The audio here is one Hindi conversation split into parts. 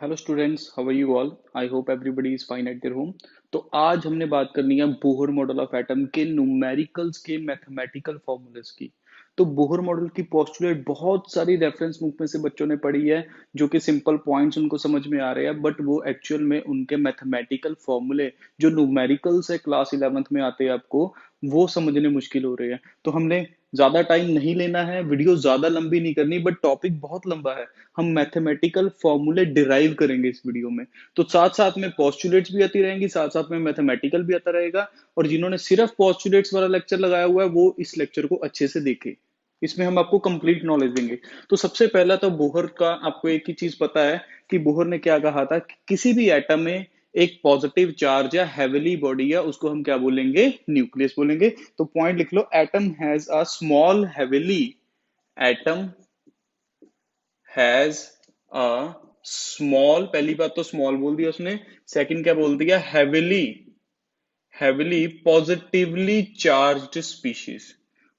Hello students, how are you all? I hope everybody is fine at their home. तो आज हमने बात करनी है बोहर मॉडल ऑफ एटम के न्यूमेरिकल्स के मैथमेटिकल फॉर्मूलेस की। तो बोहर मॉडल की पोस्टुलेट बहुत सारी रेफरेंस बुक में से बच्चों ने पढ़ी है, जो कि सिंपल पॉइंट्स उनको समझ में आ रहे हैं, बट वो एक्चुअल में उनके मैथमेटिकल फॉर्मूले जो न्यूमेरिकल्स है क्लास 11th में आते हैं आपको, वो समझने मुश्किल हो रहे हैं। तो हमने ज्यादा टाइम नहीं लेना है, वीडियो ज्यादा लंबी नहीं करनी, बट टॉपिक बहुत लंबा है। हम मैथमेटिकल फॉर्मूले डिराइव करेंगे इस वीडियो में। तो साथ साथ में पोस्टुलेट्स भी आती रहेंगी, साथ साथ में मैथमेटिकल भी आता रहेगा। और जिन्होंने सिर्फ पोस्टुलेट्स वाला लेक्चर लगाया हुआ है वो इस लेक्चर को अच्छे से देखे। इसमें हम आपको कंप्लीट नॉलेज देंगे। तो सबसे पहला तो बोहर का आपको एक ही चीज पता है कि बोहर ने क्या कहा था कि किसी भी एटम में एक पॉजिटिव चार्ज या हेविली बॉडी है, उसको हम क्या बोलेंगे? न्यूक्लियस बोलेंगे। तो पॉइंट लिख लो, atom has a small heavily, atom has a small, पहली बात तो स्मॉल बोल दिया उसने, सेकंड क्या बोल दिया? Heavily, heavily positively charged species.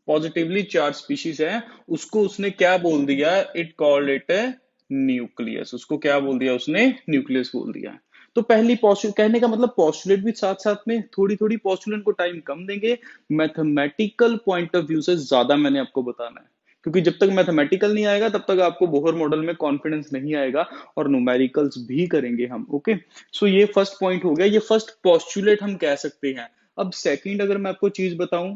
Positively charge species है, उसको उसने क्या बोल दिया? It called it nucleus. उसको क्या बोल दिया उसने? न्यूक्लियस बोल दिया। तो पहली पोस्टुलेट कहने का मतलब, पोस्टुलेट भी साथ साथ में थोड़ी थोड़ी पोस्टुलेट को टाइम कम देंगे, मैथमेटिकल पॉइंट ऑफ व्यू से ज्यादा मैंने आपको बताना है। क्योंकि जब तक मैथमेटिकल नहीं आएगा तब तक आपको बोहर मॉडल में कॉन्फिडेंस नहीं आएगा, और न्यूमेरिकल्स भी करेंगे हम। ओके, सो ये फर्स्ट पॉइंट हो गया, ये फर्स्ट पोस्टुलेट हम कह सकते हैं। अब सेकंड अगर मैं आपको चीज बताऊं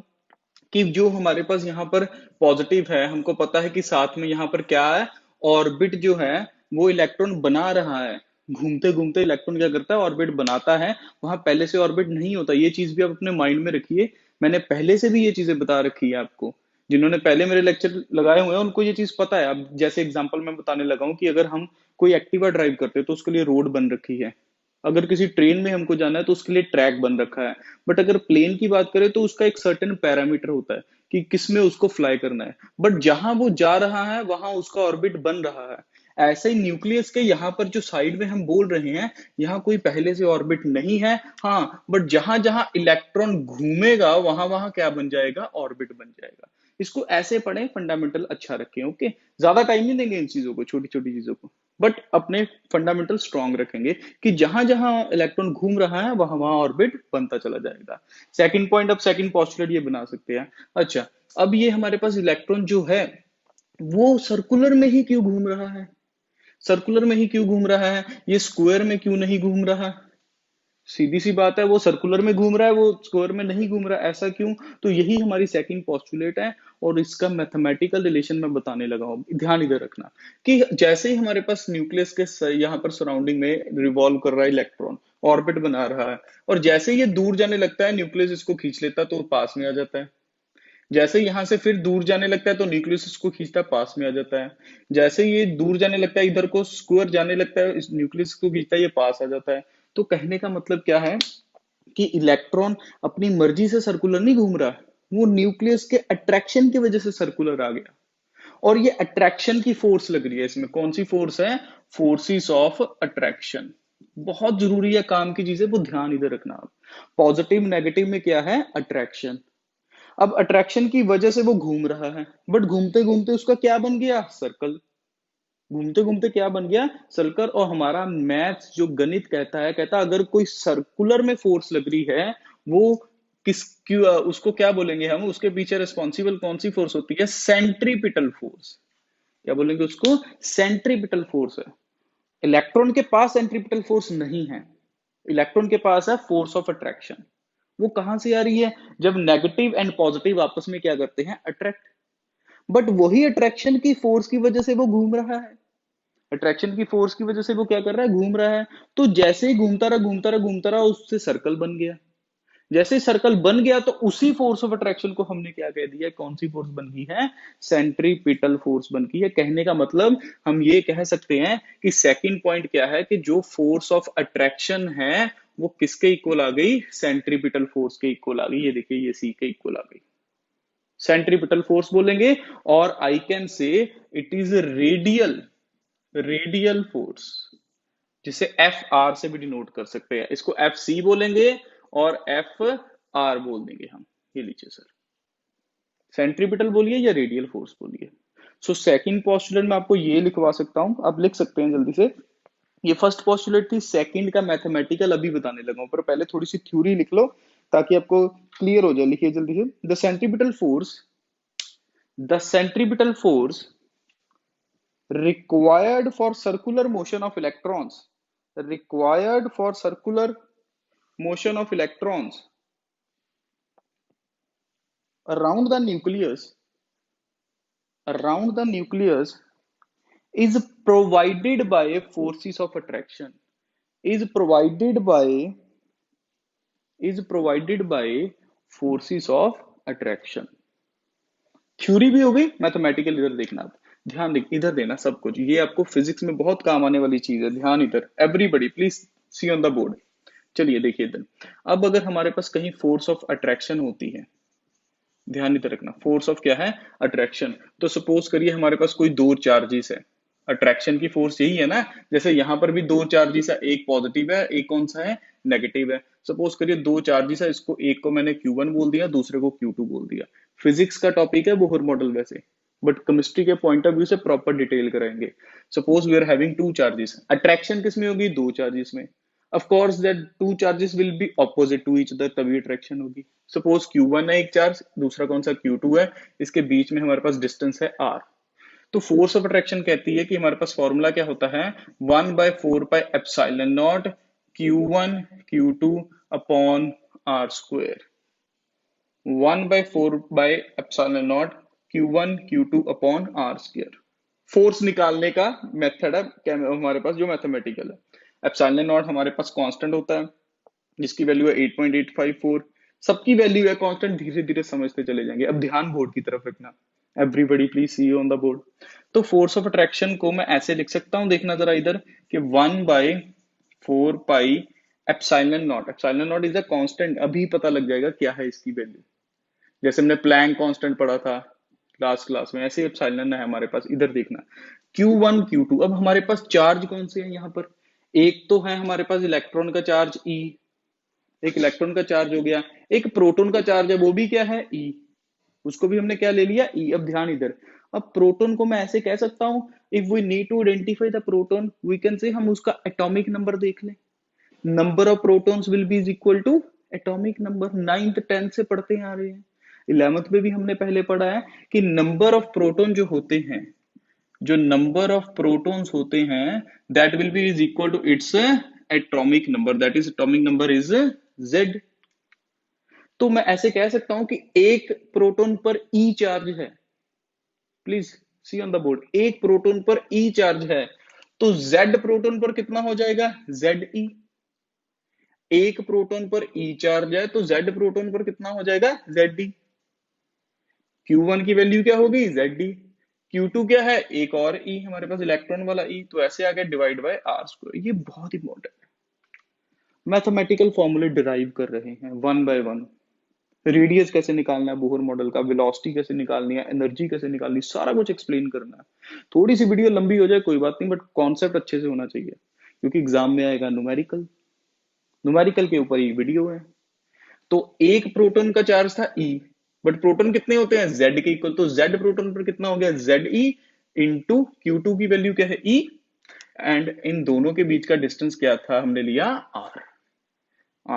कि जो हमारे पास यहाँ पर पॉजिटिव है, हमको पता है कि साथ में यहाँ पर क्या है? ऑर्बिट जो है वो इलेक्ट्रॉन बना रहा है। घूमते घूमते इलेक्ट्रॉन क्या करता है? ऑर्बिट बनाता है। वहां पहले से ऑर्बिट नहीं होता, ये चीज भी आप अपने माइंड में रखिए। मैंने पहले से भी ये चीजें बता रखी है आपको। जिन्होंने पहले मेरे लेक्चर लगाए हुए हैं उनको ये चीज पता है। अब जैसे एग्जांपल मैं बताने लगा हूं कि अगर हम कोई एक्टिवा ड्राइव करते हैं तो उसके लिए रोड बन रखी है। अगर किसी ट्रेन में हमको जाना है तो उसके लिए ट्रैक बन रखा है। बट अगर प्लेन की बात करें तो उसका एक सर्टेन पैरामीटर होता है कि किस में उसको फ्लाई करना है। बट जहां वो जा रहा है वहां उसका ऑर्बिट बन रहा है। ऐसे ही न्यूक्लियस के यहाँ पर जो साइड में हम बोल रहे हैं, यहाँ कोई पहले से ऑर्बिट नहीं है। हाँ, बट जहां जहां इलेक्ट्रॉन घूमेगा वहां वहां क्या बन जाएगा? ऑर्बिट बन जाएगा। इसको ऐसे पढ़ें, फंडामेंटल अच्छा रखें। ओके, ज्यादा टाइम नहीं देंगे इन चीजों को, छोटी छोटी चीजों को, बट अपने फंडामेंटल स्ट्रांग रखेंगे कि जहां जहां इलेक्ट्रॉन घूम रहा है वहां वहां ऑर्बिट बनता चला जाएगा। सेकंड पॉइंट, अब सेकंड पोस्टुलेट ये बना सकते हैं। अच्छा, अब ये हमारे पास इलेक्ट्रॉन जो है वो सर्कुलर में ही क्यों घूम रहा है? सर्कुलर में ही क्यों घूम रहा है? ये स्क्वायर में क्यों नहीं घूम रहा? सीधी सी बात है, वो सर्कुलर में घूम रहा है, वो स्क्वायर में नहीं घूम रहा, ऐसा क्यों? तो यही हमारी सेकंड पोस्टुलेट है। और इसका मैथमेटिकल रिलेशन मैं बताने लगा हूं, ध्यान इधर रखना कि जैसे ही हमारे पास न्यूक्लियस के यहाँ पर सराउंडिंग में रिवॉल्व कर रहा है इलेक्ट्रॉन, ऑर्बिट बना रहा है, और जैसे ही ये दूर जाने लगता है न्यूक्लियस इसको खींच लेता है तो पास में आ जाता है। जैसे यहां से फिर दूर जाने लगता है तो न्यूक्लियस इसको खींचता है, पास में आ जाता है। जैसे ये दूर जाने लगता है, इधर को स्क्वायर जाने लगता है, इस न्यूक्लियस को खींचता है, ये पास आ जाता है। तो कहने का मतलब क्या है कि इलेक्ट्रॉन अपनी मर्जी से सर्कुलर नहीं घूम रहा, वो न्यूक्लियस के अट्रैक्शन की वजह से सर्कुलर आ गया। और ये अट्रैक्शन की फोर्स लग रही है इसमें। कौन सी फोर्स है? Forces of attraction. बहुत जरूरी है, काम की चीजें, वो ध्यान इधर रखना आप। पॉजिटिव नेगेटिव में क्या है? अट्रैक्शन। अब अट्रैक्शन की वजह से वो घूम रहा है, बट घूमते घूमते उसका क्या बन गया? सर्कल। घूमते घूमते क्या बन गया? सर्कल। और हमारा मैथ्स जो गणित कहता है, कहता अगर कोई सर्कुलर में फोर्स लग रही है, वो किस क्यों उसको क्या बोलेंगे हम? उसके पीछे रिस्पॉन्सिबल कौन सी फोर्स होती है? Centripetal force. क्या बोलेंगे उसको? सेंट्रीपिटल फोर्स है। इलेक्ट्रॉन के पास सेंट्रीपिटल फोर्स नहीं है, इलेक्ट्रॉन के पास है फोर्स ऑफ अट्रैक्शन। वो कहां से आ रही है? जब नेगेटिव एंड पॉजिटिव आपस में क्या करते हैं? अट्रैक्ट। बट वही अट्रैक्शन की फोर्स की वजह से वो घूम रहा है। अट्रैक्शन की फोर्स की वजह से वो क्या कर रहा है? घूम रहा है। तो जैसे ही घूमता रहा घूमता रहा घूमता रहा, उससे सर्कल बन गया। जैसे ही सर्कल बन गया तो उसी फोर्स ऑफ अट्रैक्शन को हमने क्या कह दिया? कौन सी फोर्स बन गई है? सेंट्रीपिटल फोर्स बन गई है। कहने का मतलब हम ये कह सकते हैं कि सेकंड पॉइंट क्या है कि जो फोर्स ऑफ अट्रैक्शन है वो किसके इक्वल आ गई? सेंट्रीपिटल फोर्स के इक्वल आ गई। ये देखिए, ये सी के इक्वल आ गई, सेंट्रीपिटल फोर्स बोलेंगे। और I can say it is radial, radial force, जिसे एफ आर से भी डिनोट कर सकते हैं। इसको एफ सी बोलेंगे और एफ आर बोल देंगे हम। ये लीजिए सर, सेंट्रीपिटल बोलिए या रेडियल फोर्स बोलिए। सो सेकंड पोस्टुलेट में आपको ये लिखवा सकता हूं, आप लिख सकते हैं जल्दी से। ये फर्स्ट पोस्टुलेट थी। सेकंड का मैथमेटिकल अभी बताने लगा हूं, पर पहले थोड़ी सी थ्योरी लिख लो ताकि आपको क्लियर हो जाए। लिखिए जल्दी से। The centripetal force required for circular motion of electrons required for circular motion of electrons around the nucleus around the nucleus is provided by forces of attraction is provided by is provided by forces of attraction। Theory भी हो गई, मैथमेटिकल इधर देखना। आप ध्यान दे, इधर देना सब कुछ, ये आपको फिजिक्स में बहुत काम आने वाली चीज है। ध्यान इधर, everybody please see on the board. चलिए देखिए इधर। अब अगर हमारे पास कहीं फोर्स ऑफ अट्रैक्शन होती है, ध्यान इधर रखना, फोर्स ऑफ क्या है, अट्रैक्शन। तो सपोज करिए हमारे पास कोई दो चार्जेस है, अट्रैक्शन की फोर्स यही है ना। जैसे यहां पर भी दो चार्जेस है, एक पॉजिटिव है एक कौन सा है, नेगेटिव है। सपोज करिए दो चार्जेस है, इसको एक को मैंने Q1 बोल दिया, दूसरे को Q2 बोल दिया। फिजिक्स का टॉपिक है बोहर मॉडल वैसे, बट केमिस्ट्री के पॉइंट ऑफ व्यू से प्रॉपर डिटेल कराएंगे। Suppose we are having two charges, attraction किस में होगी, दो चार्जेस में। Of course that two charges will be opposite to each other, तभी अट्रैक्शन होगी। सपोज Q1 है एक चार्ज, दूसरा कौन सा Q2 है, इसके बीच में हमारे पास डिस्टेंस है R। तो फोर्स ऑफ अट्रैक्शन कहती है कि हमारे पास फॉर्मूला क्या होता है, 1/4πε0 Q1 Q2 upon R square. 1/4πε0 Q1 Q2 upon R square force निकालने का मेथड है हमारे पास, जो मैथमेटिकल है। एप्सिलॉन नॉट हमारे पास कांस्टेंट होता है, जिसकी वैल्यू है 8.854। सबकी वैल्यू है कांस्टेंट, धीरे धीरे समझते चले जाएंगे। अब ध्यान बोर्ड की तरफ रखना, everybody please see on the board. तो फोर्स ऑफ अट्रैक्शन को मैं ऐसे लिख सकता हूं, देखना जरा इधर, कि 1/4π epsilon naught. Epsilon naught is a constant, अभी पता लग जाएगा क्या है इसकी वैल्यू। जैसे हमने प्लैंक कांस्टेंट पढ़ा था लास्ट क्लास में, ऐसे एप्सिलॉन है हमारे पास। इधर देखना Q1 Q2। अब हमारे पास चार्ज कौन से हैं यहाँ पर, एक तो है हमारे पास इलेक्ट्रॉन का चार्ज E, एक इलेक्ट्रॉन का चार्ज हो गया, एक प्रोटॉन का चार्ज है वो भी क्या है E, उसको भी हमने क्या ले लिया E। अब ध्यान इधर, अब प्रोटॉन को मैं ऐसे कह सकता हूं, if we need to identify the proton we can say, हम उसका एटॉमिक नंबर देख लें। Number of protons will be is equal to atomic number. 9th 10th से पढ़ते आ रहे हैं, 11th में भी हमने पहले पढ़ा है कि नंबर ऑफ प्रोटॉन जो होते हैं, जो नंबर ऑफ प्रोटॉन्स होते हैं, that will be is equal to its atomic number, that is atomic number is Z। तो मैं ऐसे कह सकता हूं कि एक प्रोटॉन पर E चार्ज है, please see on the board, एक प्रोटॉन पर E चार्ज है, तो Z प्रोटॉन पर कितना हो जाएगा, Ze। एक प्रोटॉन पर E चार्ज है तो Z प्रोटॉन पर कितना हो जाएगा, Ze। Q1 की वैल्यू क्या होगी, Ze। Q2 क्या है, एक और E हमारे पास इलेक्ट्रॉन वाला E, तो ऐसे आ गया डिवाइड बाय R स्क्वायर। ये बहुत इंपॉर्टेंट है, मैथमेटिकल फॉर्मूले डिराइव कर रहे हैं वन बाय वन। रेडियस कैसे निकालना है बोहर मॉडल का, वेलोसिटी कैसे निकालनी है, एनर्जी कैसे निकालनी है, सारा कुछ एक्सप्लेन करना है। थोड़ी सी वीडियो लंबी हो जाए कोई बात नहीं, बट कॉन्सेप्ट अच्छे से होना चाहिए, क्योंकि एग्जाम में आएगा न्यूमेरिकल, न्यूमेरिकल के ऊपर ही वीडियो है। तो एक प्रोटॉन का चार्ज था E, बट प्रोटॉन कितने होते हैं, Z के इक्वल, तो Z प्रोटॉन पर कितना हो गया, Ze इंटू Q2 की वैल्यू क्या है E, एंड इन दोनों के बीच का डिस्टेंस क्या था, हमने लिया R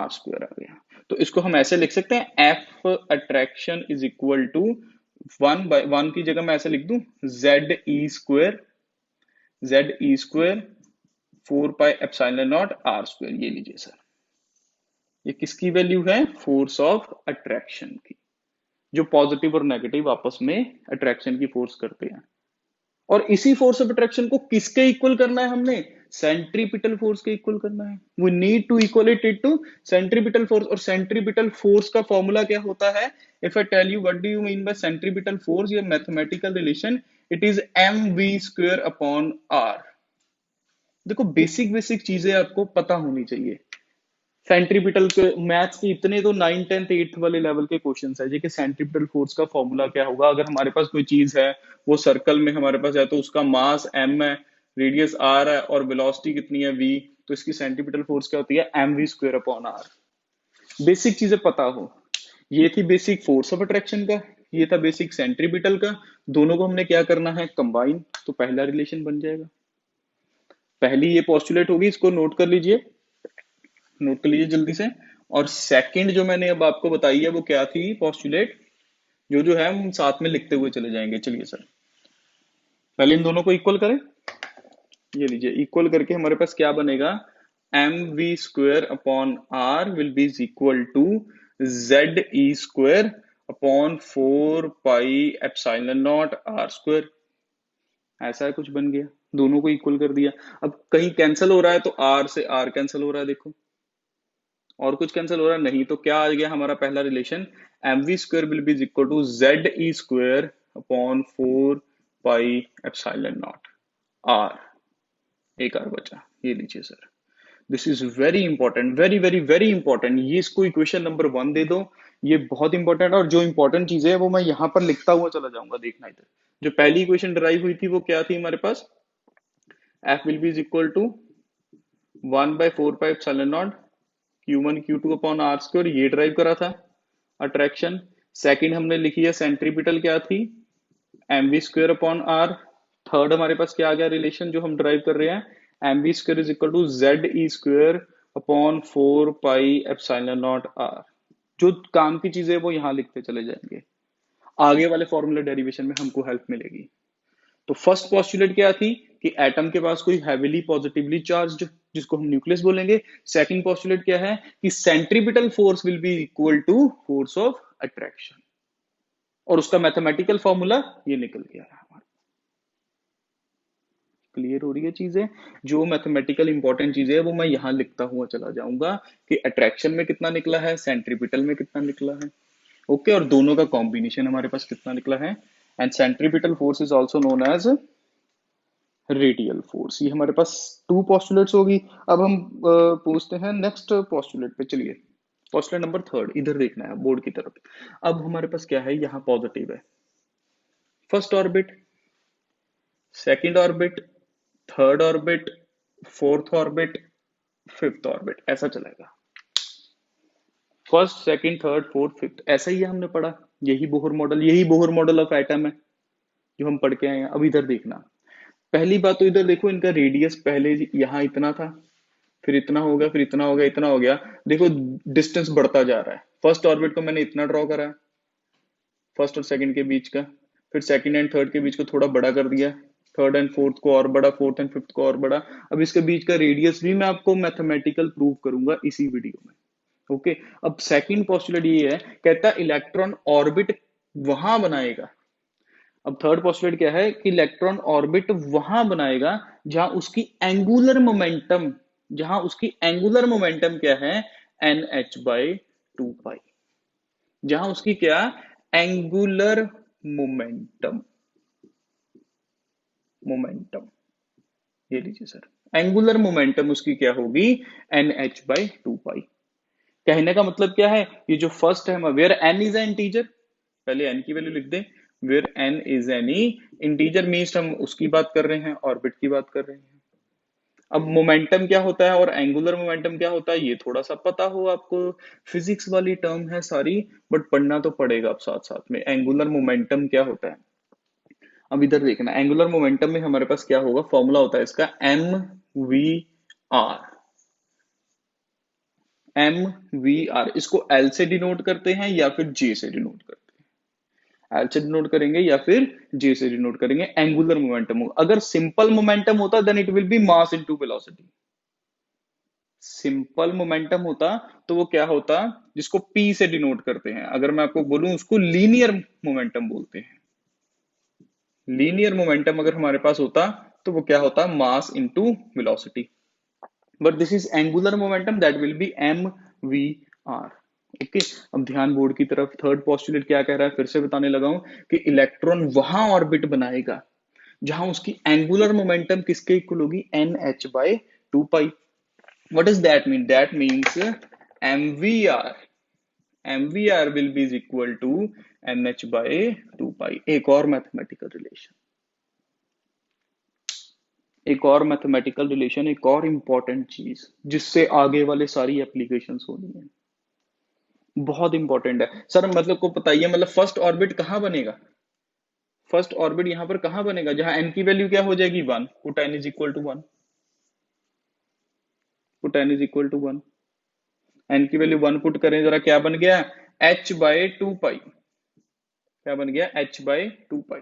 स्क्वायर आ गया। तो इसको हम ऐसे लिख सकते हैं, F attraction is equal to 1/1 की जगह मैं ऐसे लिख दूं, Ze स्क्वायर 4πε0 R स्क्वायर। ये लीजिए सर, ये किसकी वैल्यू है, फोर्स ऑफ अट्रैक्शन की, जो पॉजिटिव और नेगेटिव आपस में अट्रैक्शन की फोर्स करते हैं। और इसी फोर्स ऑफ अट्रैक्शन को किसके इक्वल करना है, हमने सेंट्रीपिटल फोर्स के इक्वल करना है। We need to equalate it to centripetal force. और सेंट्रीपिटल फोर्स का फॉर्मूला क्या होता है, if I tell you what do you mean by centripetal force, ये mathematical relation, it is mv square upon r। देखो बेसिक बेसिक चीजें आपको पता होनी चाहिए। सेंट्रीपिटल के मैथ्स के इतने तो 9th 10th 8th वाले लेवल के क्वेश्चंस है जी, कि सेंट्रीपिटल फोर्स का फॉर्मूला क्या होगा। अगर हमारे पास कोई चीज है, वो सर्कल में हमारे पास है, तो उसका मास m है, रेडियस r है, और वेलोसिटी कितनी है v, तो इसकी सेंट्रीपिटल फोर्स क्या होती है, mv square upon r। Basic चीजें पता हो। ये थी बेसिक फोर्स ऑफ अट्रैक्शन का, ये था बेसिक सेंट्रीपिटल का। दोनों को हमने क्या करना है, कंबाइन, तो पहला रिलेशन बन जाएगा। पहली ये पोस्टुलेट होगी, इसको नोट कर लीजिए, नोट कर लीजिए जल्दी से। और सेकंड जो मैंने अब आपको बताई है वो क्या थी पोस्टुलेट, जो है हम साथ में लिखते हुए चले जाएंगे। चलिए सर, पहले इन दोनों को इक्वल करें। ये लीजिए, इक्वल करके हमारे पास क्या बनेगा, M V square upon R will be equal to Z E square upon 4 pi epsilon naught R square. ऐसा कुछ बन गया, दोनों को इक्वल कर दिया। अब कहीं कैंसिल हो रहा है तो आर से आर कैंसिल हो रहा है, देखो, और कुछ कैंसिल हो रहा है नहीं, तो क्या आ गया हमारा पहला relation, M V square will be equal to Z E square upon 4 pi epsilon naught R. एक आर बचा, ये लीजिए sir. This is very important, very very very important. ये इसको इक्वेशन नंबर 1 दे दो, ये बहुत इंपॉर्टेंट। और जो इंपॉर्टेंट चीजें है वो मैं यहां पर लिखता हुआ चला जाऊंगा, देखना इधर। जो पहली इक्वेशन ड्राइव हुई थी वो क्या थी हमारे पास, F will be equal to 1/4 pi epsilon naught Q1 Q2 upon R square, ये ड्राइव करा था अट्रैक्शन। सेकंड हमने लिखी है सेंट्रीपिटल, क्या थी, M V square upon R. Third हमारे पास क्या आ गया रिलेशन जो हम ड्राइव कर रहे हैं, M V square is equal to Z E square upon 4 pi epsilon naught R. जो काम की चीजें वो यहां लिखते चले जाएंगे, आगे वाले फॉर्मूला डेरिवेशन में हमको हेल्प मिलेगी। तो फर्स्ट पॉस्टुलेट क्या थी कि एटम के पास कोई हैवीली पॉजिटिवली चार्ज्ड, जिसको हम न्यूक्लियस बोलेंगे। सेकंड पॉस्टुलेट क्या है कि centripetal force will be equal to force of attraction, और उसका मैथमेटिकल फॉर्मूला ये निकल गया है हमारा। क्लियर हो रही है चीजें, जो मैथमेटिकल इंपॉर्टेंट चीजें है वो मैं यहां लिखता हुआ चला जाऊंगा कि अट्रैक्शन में कितना निकला है, सेंट्रीपिटल में कितना निकला है। ओके, और दोनों का कॉम्बिनेशन हमारे पास कितना निकला है। And centripetal force is also known as radial force. ये हमारे पास 2 पोस्टुलेट्स होगी। अब हम पूछते हैं नेक्स्ट पोस्टुलेट पे। चलिए, पोस्टुलेट नंबर 3 इधर देखना है बोर्ड की तरफ। अब हमारे पास क्या है, यहाँ पॉजिटिव है, first orbit, second orbit, third orbit, fourth orbit, fifth orbit, ऐसा चलेगा। First second third fourth fifth, ऐसा ही है, हमने पढ़ा। यही बोहर मॉडल ऑफ एटम है जो हम पढ़ के आए हैं। अब इधर देखना, पहली बात तो इधर देखो, इनका रेडियस पहले यहाँ इतना था, फिर इतना हो गया, फिर इतना हो गया, इतना हो गया। देखो डिस्टेंस बढ़ता जा रहा है। फर्स्ट ऑर्बिट को मैंने इतना ड्रॉ करा है, फर्स्ट और सेकंड के बीच का, फिर सेकंड एंड थर्ड के बीच को थोड़ा बड़ा कर दिया, थर्ड एंड फोर्थ को और बड़ा, फोर्थ एंड फिफ्थ को और बड़ा। अब इसके बीच का रेडियस भी मैं आपको मैथमेटिकल प्रूव करूंगा इसी वीडियो में। ओके, अब सेकंड पोस्टुलेट ये है, कहता है इलेक्ट्रॉन ऑर्बिट वहां बनाएगा। अब थर्ड पोस्टुलेट क्या है कि इलेक्ट्रॉन ऑर्बिट वहां बनाएगा जहां उसकी एंगुलर मोमेंटम, क्या है, एन एच बाई 2 पाई। जहां उसकी क्या, एंगुलर मोमेंटम, ये लीजिए सर, एंगुलर मोमेंटम उसकी क्या होगी, एन एच बाई 2 पाई। कहने का मतलब क्या है, ये जो फर्स्ट है, where N is an integer, पहले एन की वैल्यू लिख दें, where N is any integer means हम उसकी बात कर रहे हैं, ऑर्बिट की बात कर रहे हैं। अब मोमेंटम क्या होता है और एंगुलर मोमेंटम क्या होता है, ये थोड़ा सा पता हो आपको, फिजिक्स वाली टर्म है सारी, बट पढ़ना तो पड़ेगा अब साथ साथ में। एंगुलर मोमेंटम क्या होता है, अब इधर देखना, एंगुलर मोमेंटम में हमारे पास क्या होगा, फॉर्मूला होता है इसका M V R. M V R, इसको एल से डिनोट करते हैं या फिर जे से डिनोट करते हैं, एल से डिनोट करेंगे या फिर जे से डिनोट करेंगे। एंगुलर मोमेंटम, अगर सिंपल मोमेंटम होता then it will be mass into velocity. Simple momentum होता तो वो क्या होता, जिसको पी से डिनोट करते हैं, अगर मैं आपको बोलूं उसको लीनियर मोमेंटम बोलते हैं। लीनियर मोमेंटम अगर हमारे पास होता तो वो क्या होता, mass into velocity. But this is angular momentum, that will be M V R. Okay, अब ध्यान बोर्ड की तरफ। थर्ड पोस्टुलेट क्या कह रहा है, फिर से बताने लगा हूं कि इलेक्ट्रॉन वहां ऑर्बिट बनाएगा जहां उसकी एंगुलर मोमेंटम किसके इक्वल होगी, N H by 2 pi. What does that mean? That means MVR, MVR will be equal to NH by 2 पाई। एक और मैथमेटिकल रिलेशन, एक और इंपॉर्टेंट चीज जिससे आगे वाले सारी एप्लीकेशंस होनी है, बहुत इंपॉर्टेंट है सर। मतलब को बताइए, मतलब फर्स्ट ऑर्बिट कहां बनेगा, फर्स्ट ऑर्बिट यहां पर कहां बनेगा, जहां एन की वैल्यू क्या हो जाएगी 1, put N is equal to 1। Put n is equal to 1, n की वैल्यू 1 पुट करें जरा, क्या बन गया, h/2 पाई, क्या बन गया, h/2 पाई।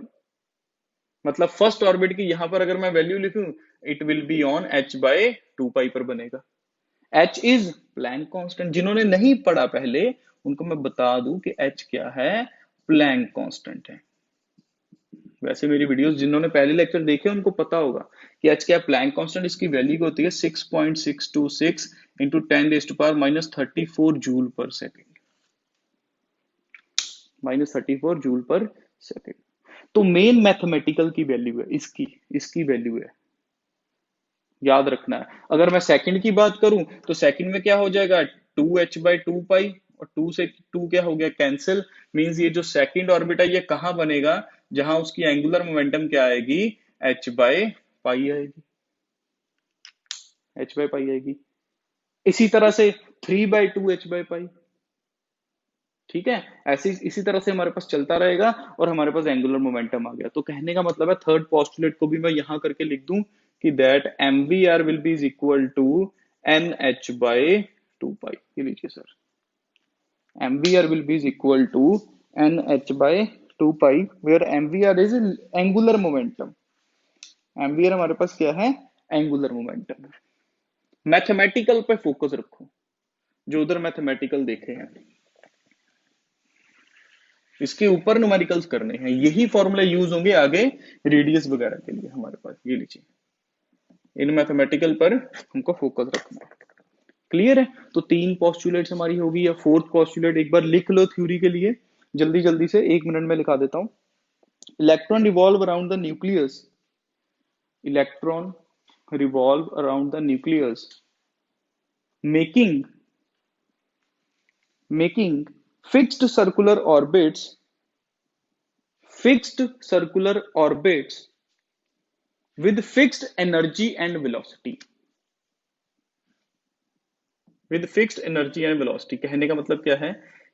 मतलब फर्स्ट ऑर्बिट की यहां पर अगर मैं वैल्यू लिखूं, it will be on h/2 पाई पर बनेगा। h इज प्लैंक कांस्टेंट, जिन्होंने नहीं पढ़ा पहले उनको मैं बता दूं कि h क्या है, प्लैंक कांस्टेंट है। वैसे मेरी वीडियोस जिन्होंने पहले लेक्चर देखे उनको पता होगा कि h क्या प्लैंक कांस्टेंट, इसकी वैल्यू होती है 6.626 इंटू 10⁻34 जूल पर सेकेंड, -34 जूल पर सेकेंड। तो मेन मैथमेटिकल की वैल्यू है इसकी, इसकी वैल्यू है, याद रखना है। अगर मैं सेकंड की बात करूं तो सेकंड में क्या हो जाएगा, 2h/2 पाई, और 2 से 2 क्या हो गया, कैंसिल। मींस ये जो सेकंड ऑर्बिट है ये कहां बनेगा, जहां उसकी एंगुलर मोमेंटम क्या आएगी, h/पाई आएगी, h/पाई आएगी। इसी तरह से 3/2 h/पाई, ठीक है। ऐसे इसी तरह से हमारे पास चलता रहेगा और हमारे पास एंगुलर मोमेंटम आ गया। तो कहने का मतलब है थर्ड पोस्टुलेट को भी मैं यहां करके लिख दूं कि that mvr will be is equal to nh/2 pi. ये लीजिए sir, mvr will be is equal to nh/2 pi, where mvr is angular momentum. mvr हमारे पास क्या है, एंगुलर मोमेंटम। मैथमेटिकल पे फोकस रखो, जो उधर मैथमेटिकल देखे हैं इसके ऊपर न्यूमेरिकल्स करने हैं, यही फॉर्मूला यूज होंगे आगे रेडियस वगैरह के लिए हमारे पास। ये लीजिए, इन मैथमेटिकल पर हमको फोकस रखना है। क्लियर है। तो 3 पोस्टुलेट्स हमारी होगी, या फोर्थ पोस्टुलेट एक बार लिख लो थ्योरी के लिए, जल्दी जल्दी से 1 मिनट में लिखा देता हूं। Electron revolve around the nucleus, electron revolve around the nucleus making making fixed circular orbits, fixed circular orbits with fixed energy and velocity, with fixed energy and velocity। कहने का मतलब क्या है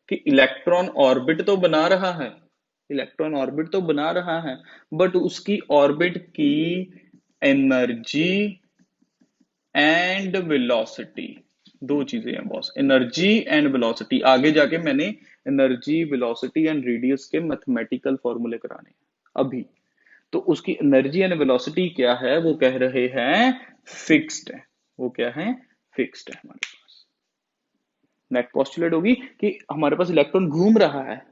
कि इलेक्ट्रॉन ऑर्बिट तो बना रहा है, इलेक्ट्रॉन ऑर्बिट तो बना रहा है, बट उसकी ऑर्बिट की एनर्जी एंड वेलोसिटी, दो चीजें हैं बॉस, एनर्जी एंड वेलोसिटी। आगे जाके मैंने एनर्जी, वेलोसिटी एंड रेडियस के मैथमेटिकल फॉर्मूले कराने हैं अभी। तो उसकी एनर्जी एंड वेलोसिटी क्या है, वो कह रहे हैं फिक्स्ड है, वो क्या है, फिक्स्ड है हमारे पास। नेक्स्ट पोस्टुलेट होगी कि हमारे पास इलेक्ट्रॉन घूम रहा है,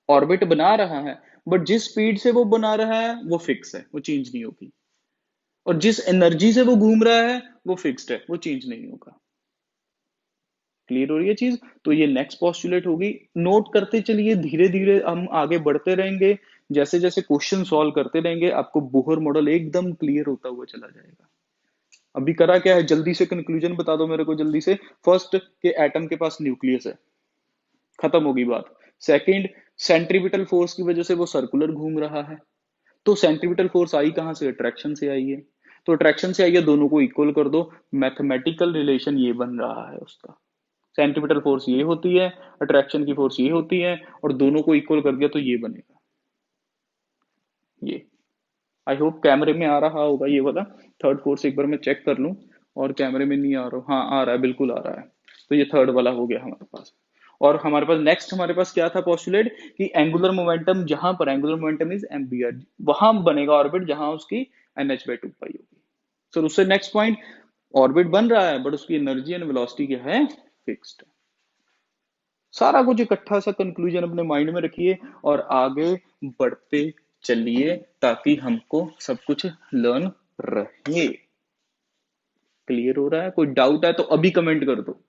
ऑर्बिट बना रहा है, बट जिस स्पीड से वो बना रहा है वो फिक्स है, वो चेंज नहीं होगी, और जिस एनर्जी से वो घूम रहा है वो फिक्स्ड है, वो चेंज नहीं होगा। क्लियर हो रही है चीज। तो ये नेक्स्ट पोस्टुलेट होगी, नोट करते चलिए, धीरे धीरे हम आगे बढ़ते रहेंगे, जैसे जैसे क्वेश्चन सॉल्व करते रहेंगे आपको बोहर मॉडल एकदम क्लियर होता हुआ चला जाएगा। अभी करा क्या है, जल्दी से कंक्लूजन बता दो मेरे को जल्दी से। फर्स्ट, के एटम के पास न्यूक्लियस है, खत्म होगी बात। सेकंड, सेंट्रीपिटल फोर्स की वजह से वो सर्कुलर घूम रहा है। तो सेंट्रीपिटल फोर्स आई कहां से, अट्रैक्शन से आई है। तो अट्रैक्शन से आई है, दोनों को इक्वल कर दो, मैथमेटिकल रिलेशन ये बन रहा है उसका। सेंट्रीपिटल फोर्स ये होती है, अट्रैक्शन की फोर्स ये होती है, और दोनों को इक्वल कर दिया तो ये बनेगा ये। आई होप कैमरे में आ रहा होगा ये वाला थर्ड फोर्स, एक बार मैं चेक कर लूं, और कैमरे में नहीं आ रहा, हाँ आ रहा है, बिल्कुल आ रहा है। तो ये थर्ड वाला हो गया हमारे पास। और हमारे पास नेक्स्ट हमारे पास क्या था पोस्टुलेट, कि एंगुलर मोमेंटम, जहां पर एंगुलर मोमेंटम इज एम्बियर, वहां बनेगा ऑर्बिट जहां उसकी nh/2 पाई होगी। सर उससे नेक्स्ट पॉइंट, ऑर्बिट बन रहा है बट उसकी एनर्जी एंड वेलोसिटी क्या है, फिक्स्ड है। सारा कुछ इकट्ठा सा कंक्लूजन अपने माइंड में रखिए और आगे बढ़ते चलिए, ताकि हमको सब कुछ लर्न रहे। क्लियर हो रहा है। कोई डाउट है तो अभी कमेंट कर दो,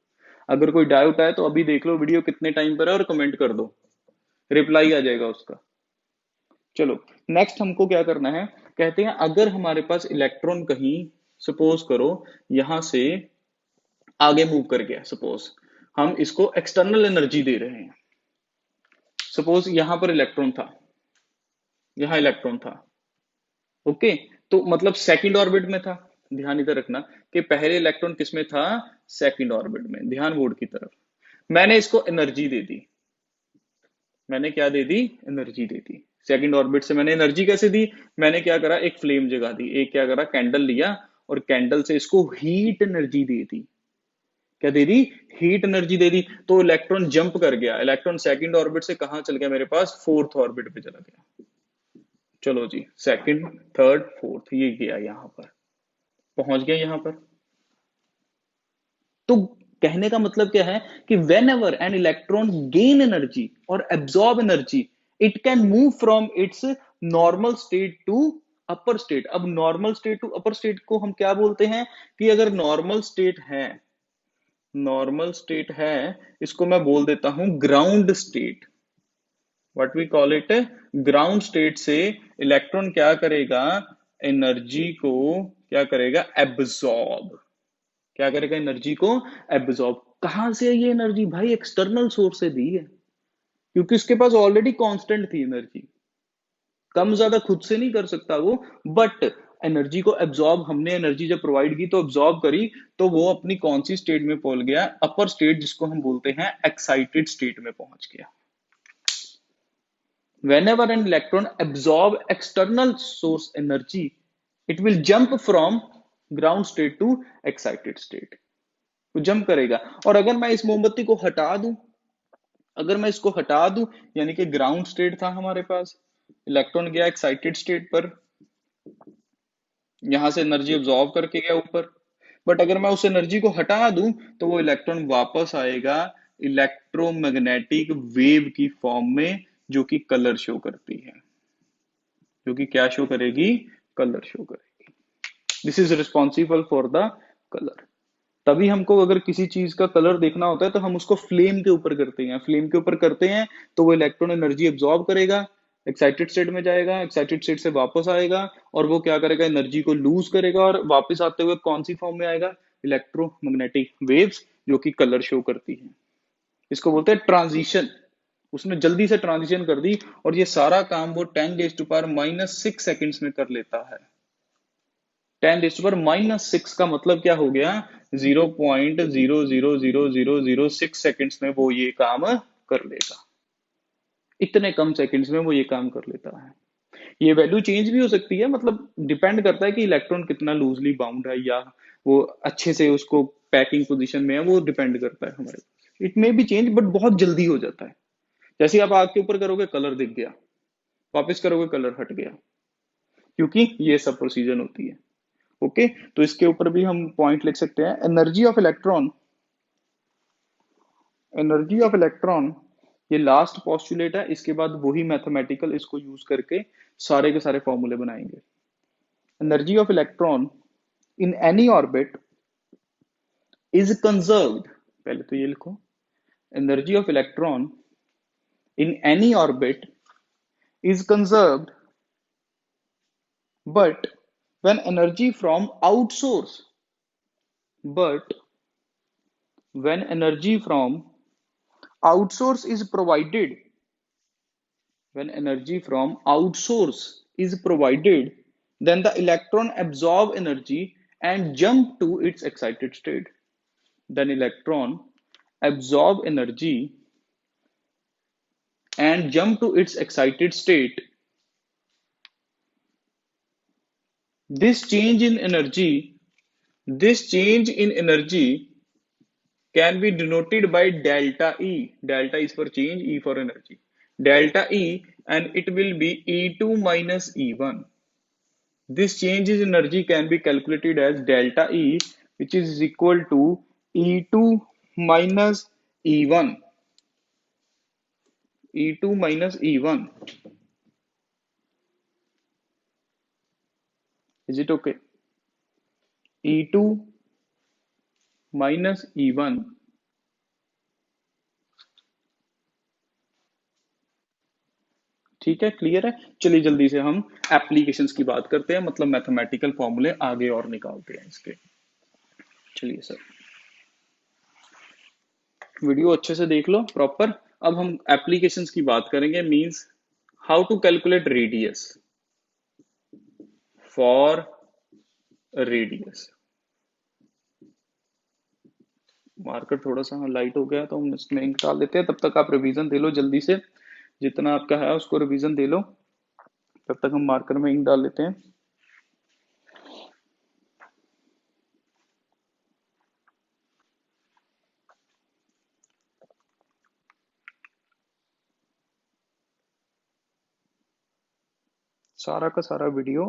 अगर कोई डाउट है तो अभी देख लो वीडियो कितने टाइम पर है और कमेंट कर दो, रिप्लाई आ जाएगा उसका। चलो नेक्स्ट हमको क्या करना है, कहते हैं अगर हमारे पास इलेक्ट्रॉन कहीं, सपोज करो यहां से आगे मूव कर गया, सपोज हम इसको एक्सटर्नल एनर्जी दे रहे हैं, सपोज यहां पर इलेक्ट्रॉन था, यहां इलेक्ट्रॉन था, ओके। तो मतलब सेकंड ऑर्बिट में था, ध्यान इधर रखना कि पहले इलेक्ट्रॉन किस में था, सेकंड ऑर्बिट में, ध्यान बोर्ड की तरफ। मैंने इसको एनर्जी दे दी, मैंने क्या दे दी, एनर्जी दे दी। सेकंड ऑर्बिट से मैंने एनर्जी कैसे दी, मैंने क्या करा, एक फ्लेम जगा दी, एक क्या करा, कैंडल लिया और कैंडल से इसको हीट एनर्जी दे दी। क्या दे दी? हीट एनर्जी दे दी। तो इलेक्ट्रॉन जंप कर गया, इलेक्ट्रॉन सेकंड ऑर्बिट से कहां चल गया? मेरे पास फोर्थ ऑर्बिट पे चला गया। चलो जी, सेकंड, थर्ड, फोर्थ, ये गया यहां पर, पहुंच गया यहां पर। तो कहने का मतलब क्या है कि whenever an electron gain energy और absorb energy, it can move from its normal state to upper state. अब normal state to upper state को हम क्या बोलते हैं? कि अगर नॉर्मल स्टेट है, नॉर्मल स्टेट है, इसको मैं बोल देता हूं ground state. What we call it? Ground state से इलेक्ट्रॉन क्या करेगा? एनर्जी को क्या करेगा? एब्जॉर्ब। क्या करेगा? एनर्जी को एब्जॉर्ब। कहां से है ये एनर्जी? भाई एक्सटर्नल सोर्स से दी है, क्योंकि उसके पास ऑलरेडी कांस्टेंट थी एनर्जी, कम ज्यादा खुद से नहीं कर सकता वो। बट एनर्जी को एब्जॉर्ब, हमने एनर्जी जब प्रोवाइड की तो एब्जॉर्ब करी, तो वो अपनी कौन सी स्टेट में पहुंच गया? अपर स्टेट, जिसको हम बोलते हैं एक्साइटेड स्टेट में पहुंच गया। Whenever an electron absorb external source energy, it will jump from ground state to excited state। वो जंप करेगा। और अगर मैं इस मोमबत्ती को हटा दूं, अगर मैं इसको हटा दूं, यानी कि ग्राउंड स्टेट था हमारे पास, इलेक्ट्रॉन गया एक्साइटेड स्टेट पर, यहां से एनर्जी अब्सॉर्ब करके गया ऊपर। बट अगर मैं उस एनर्जी को हटा दूं, तो वो इलेक्ट्रॉन वापस आएगा इलेक्ट्रोमैग्नेटिक वेव की फॉर्म में, जो कि कलर शो करती है। जो कि क्या शो करेगी? कलर शो करेगी। This is responsible for the colour. तभी हमको अगर किसी चीज का कलर देखना होता है तो हम उसको फ्लेम के ऊपर करते हैं। फ्लेम के ऊपर करते हैं तो वो इलेक्ट्रॉन एनर्जी एब्जॉर्ब करेगा, एक्साइटेड स्टेट में जाएगा, एक्साइटेड स्टेट से वापस आएगा, और वो क्या करेगा? एनर्जी को लूज करेगा, और वापस आते हुए कौन सी फॉर्म में आएगा? इलेक्ट्रोमैग्नेटिक वेव्स, जो कि कलर शो करती है। इसको बोलते हैं ट्रांजिशन। उसने जल्दी से ट्रांजिशन कर दी, और ये सारा काम वो 10⁻⁻⁶ सेकंड्स में कर लेता है। 10⁻⁻⁶ का मतलब क्या हो गया? 0.0000006 सेकंड्स में वो ये काम कर लेगा। इतने कम सेकंड्स में वो ये काम कर लेता है। ये वैल्यू चेंज भी हो सकती है, मतलब डिपेंड करता है कि इलेक्ट्रॉन कितना लूजली बाउंड है, या वो अच्छे से उसको पैकिंग पोजीशन में है, वो डिपेंड करता है हमारे पास। It may be change, but बहुत जल्दी हो जाता है। जैसे आप आग के ऊपर करोगे, कलर दिख गया, वापस करोगे, कलर हट गया, क्योंकि ये सब प्रोसीजर होती है। ओके, तो इसके ऊपर भी हम पॉइंट लिख सकते हैं। Energy of electron, energy of electron, ये लास्ट पॉस्टुलेट है। इसके बाद वही मैथमेटिकल, इसको यूज करके सारे के सारे फॉर्मूले बनाएंगे। Energy of electron in any orbit is conserved. पहले तो ये लिखो, energy of electron in any orbit is conserved, but when energy from outsource, but when energy from outsource is provided, when energy from outsource is provided, then the electron absorb energy and jump to its excited state. Then electron absorb energy and jump to its excited state. This change in energy, this change in energy can be denoted by delta E. Delta is for change, E for energy. Delta E, and it will be E2 minus E1. This change in energy can be calculated as delta E, which is equal to E2 minus E1. E2 minus E1. Is it okay? E2 minus E1. ठीक है, क्लियर है। चलिए जल्दी से हम एप्लीकेशंस की बात करते हैं, मतलब मैथमेटिकल फॉर्मूले आगे और निकालते हैं इसके। चलिए सर, वीडियो अच्छे से देख लो प्रॉपर। अब हम एप्लीकेशंस की बात करेंगे, means how to calculate radius for radius. Marker थोड़ा सा लाइट हो गया तो हम इसमें इंक डाल देते हैं। तब तक आप रिवीजन दे लो जल्दी से, जितना आपका है उसको रिवीजन दे लो। तब तक हम मार्कर में इंक डाल लेते हैं। सारा का सारा वीडियो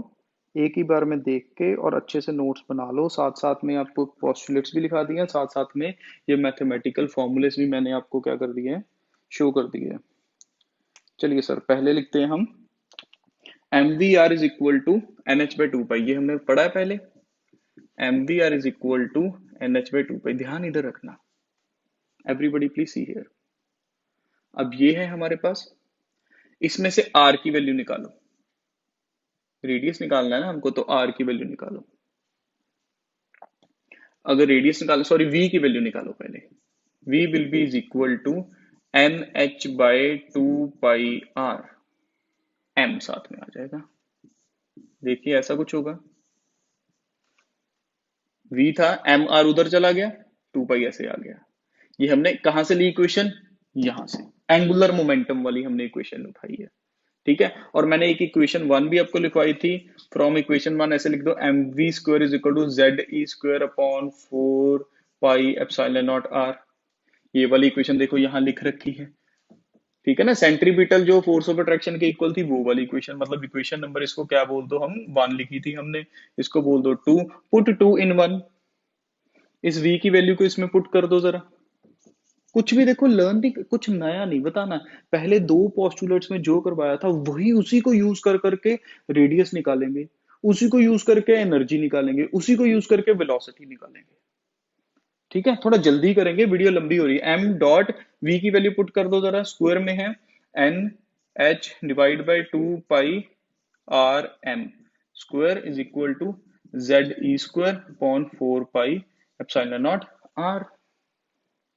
एक ही बार में देख के और अच्छे से नोट्स बना लो। साथ साथ में आपको पोस्टुलेट्स भी लिखा दिए हैं, साथ साथ में ये मैथमेटिकल फॉर्मूलेस भी मैंने आपको क्या कर दिए हैं, शो कर दिए हैं। चलिए सर, पहले लिखते हैं हम M V R is equal to N H by two pi, ये हमने पढ़ा है पहले। M V R is equal to N H by two pi, ध्यान इधर रखना, एवरीबडी प्लीज सी हियर। अब ये है हमारे पास, इसमें से आर की वैल्यू निकालो, रेडियस निकालना है ना हमको, तो आर की वैल्यू निकालो। अगर रेडियस निकालो, सॉरी वी की वैल्यू निकालो पहले। V will be is equal to N H by two pi R, M साथ में आ जाएगा। देखिए ऐसा कुछ होगा, वी था, एम आर उधर चला गया, टू पाई ऐसे आ गया। ये हमने कहां से ली इक्वेशन, यहां से, एंगुलर मोमेंटम वाली हमने इक्वेशन उठाई है, ठीक है। और मैंने एक इक्वेशन वन भी आपको लिखवाई थी, फ्रॉम इक्वेशन वन ऐसे लिख दो, M V square is equal to Z E square upon 4 pi epsilon naught R. ये वाली इक्वेशन देखो यहाँ लिख रखी है, ठीक है ना। सेंट्रीपिटल जो फोर्स ऑफ अट्रैक्शन के इक्वल थी वो वाली इक्वेशन, मतलब इक्वेशन नंबर इसको क्या बोल दो हम, वन लिखी थी हमने, इसको बोल दो two. Put two in one, इस v की वैल्यू को इसमें पुट कर दो जरा। कुछ भी देखो, लर्न भी कुछ नया नहीं बताना, पहले दो पोस्टुलेट्स में जो करवाया था वही उसी को यूज कर करके रेडियस निकालेंगे, उसी को यूज करके एनर्जी निकालेंगे, उसी को यूज करके वेलोसिटी निकालेंगे, ठीक है। थोड़ा जल्दी करेंगे, वीडियो लंबी हो रही है। एम डॉट वी की वैल्यू पुट कर दो जरा, स्क्वायर में है N H divide by two pi R M, square is equal to Z E square upon 4 pi epsilon naught R.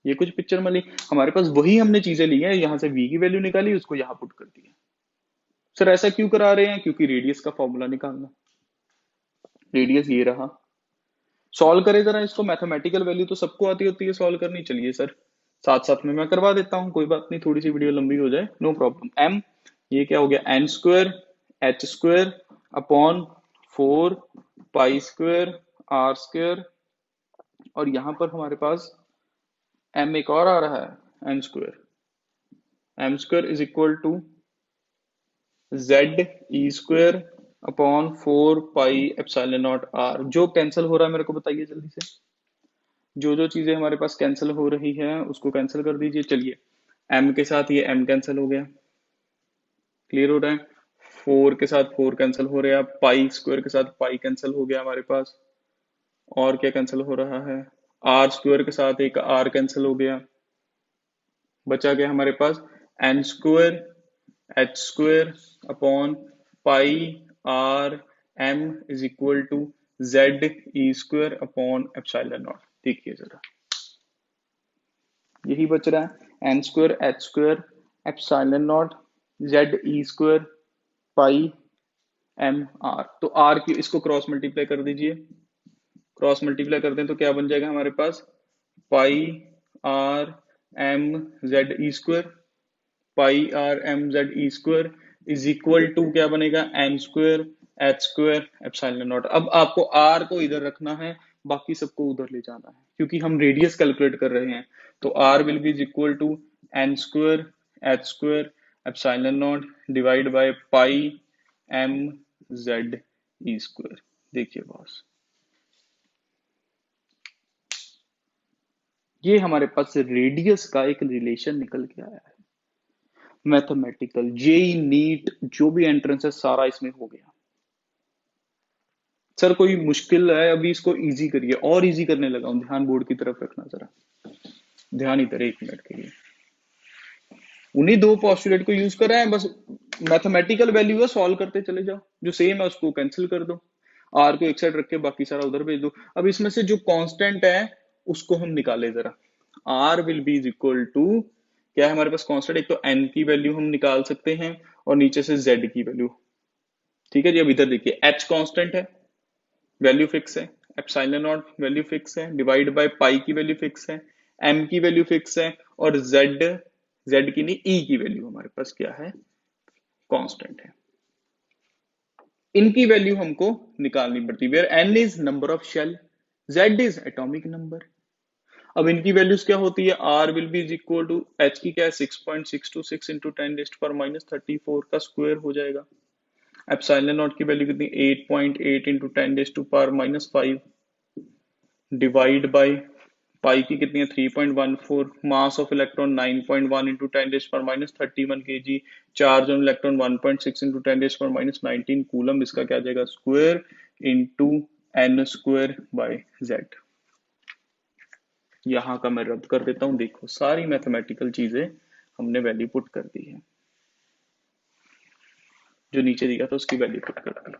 ये कुछ पिक्चर में ली, हमारे पास वही हमने चीजें ली है, यहां से v की वैल्यू निकाली, उसको यहां पुट कर दिया। सर ऐसा क्यों करा रहे हैं, क्योंकि रेडियस का फॉर्मूला निकालना, रेडियस ये रहा। सॉल्व करें जरा इसको, मैथमेटिकल वैल्यू तो सबको आती होती है सॉल्व करनी। चलिए सर, साथ साथ में मैं करवा देता हूँ, कोई बात नहीं, थोड़ी सी वीडियो लंबी हो जाए, नो प्रॉब्लम। एम, ये क्या हो गया, N square H square upon 4 pi square R square, और यहां पर हमारे पास एम एक और आ रहा है, N square, M square is equal to Z E square upon 4 pi epsilon naught R. जो कैंसिल हो रहा है मेरे को बताइए जल्दी से, जो जो चीजें हमारे पास कैंसिल हो रही है उसको कैंसिल कर दीजिए। चलिए, एम के साथ ये एम कैंसिल हो गया, क्लियर हो रहा है। 4 के साथ 4 कैंसिल हो रहा है, पाई स्क्वायर के साथ पाई कैंसिल हो गया हमारे पास। और क्या कैंसिल हो रहा है, आर स्क्वायर के साथ एक आर कैंसिल हो गया, बचा गया हमारे पास N square H square upon pi R M is equal to Z E square upon epsilon naught. देखिए जरा, यही बच रहा है, N square H square epsilon naught Z ई स्क्वायर पाई एम आर। तो आर की इसको क्रॉस मल्टीप्लाई कर दीजिए, क्रॉस मल्टीप्लाई कर दें तो क्या बन जाएगा हमारे पास, pi R M Z E square, pi R M Z E square is equal to क्या बनेगा, N square H square epsilon naught. अब आपको आर को इधर रखना है, बाकी सबको उधर ले जाना है, क्योंकि हम रेडियस कैलकुलेट कर रहे हैं। तो R will be is equal to N square H square epsilon naught divide by pi M Z E square. देखिए बॉस, ये हमारे पास रेडियस का एक रिलेशन निकल के आया है। मैथमेटिकल जेई नीट जो भी एंट्रेंस है सारा इसमें हो गया। सर कोई मुश्किल है, अभी इसको इजी करिए, और इजी करने लगा हूं, ध्यान बोर्ड की तरफ रखना जरा, ध्यान इधर, एक मिनट के लिए। उन्हीं दो पोस्टुलेट को यूज कर रहे हैं, बस मैथमेटिकल वैल्यू है, सॉल्व करते चले जाओ, जो सेम है उसको कैंसिल कर दो, आर को एक साइड रख के बाकी सारा उधर भेज दो। अब इसमें से जो कांस्टेंट है उसको हम निकाले जरा। R will be is equal to, क्या है हमारे पास कांस्टेंट, एक तो एन की वैल्यू हम निकाल सकते हैं और नीचे से जेड की वैल्यू, ठीक है जी। अब इधर देखिए, एच कांस्टेंट है, वैल्यू फिक्स है, एप्सिलॉन नॉट वैल्यू फिक्स है, डिवाइड बाय पाई की वैल्यू फिक्स है, एम की वैल्यू फिक्स है, और जेड, जेड की नहीं ई की वैल्यू हमारे पास क्या है, कांस्टेंट है। इनकी वैल्यू हमको निकालनी पड़ती है, where N is number of shell, Z is atomic number. अब इनकी वैल्यूज क्या होती है, R will be is equal to, H की क्या है 6.626 इंटू 10 रेस्ट पर माइनस 34 का स्क्वायर हो जाएगा, एप्सिलॉन नॉट की वैल्यू कितनी 8.8 इंटू 10⁻⁻⁵ डिवाइड बाई पाई की कितनी है 3.14, mass of electron 9.1 into 10⁻31 kg, charge on electron 1.6 into 10⁻19 coulomb, इसका क्या आ जाएगा square into N square by Z. यहां का मैं रद्द कर देता हूं, देखो सारी मैथमेटिकल चीजें हमने वैल्यू पुट कर दी है, जो नीचे दिया था उसकी वैल्यू पुट कर दी।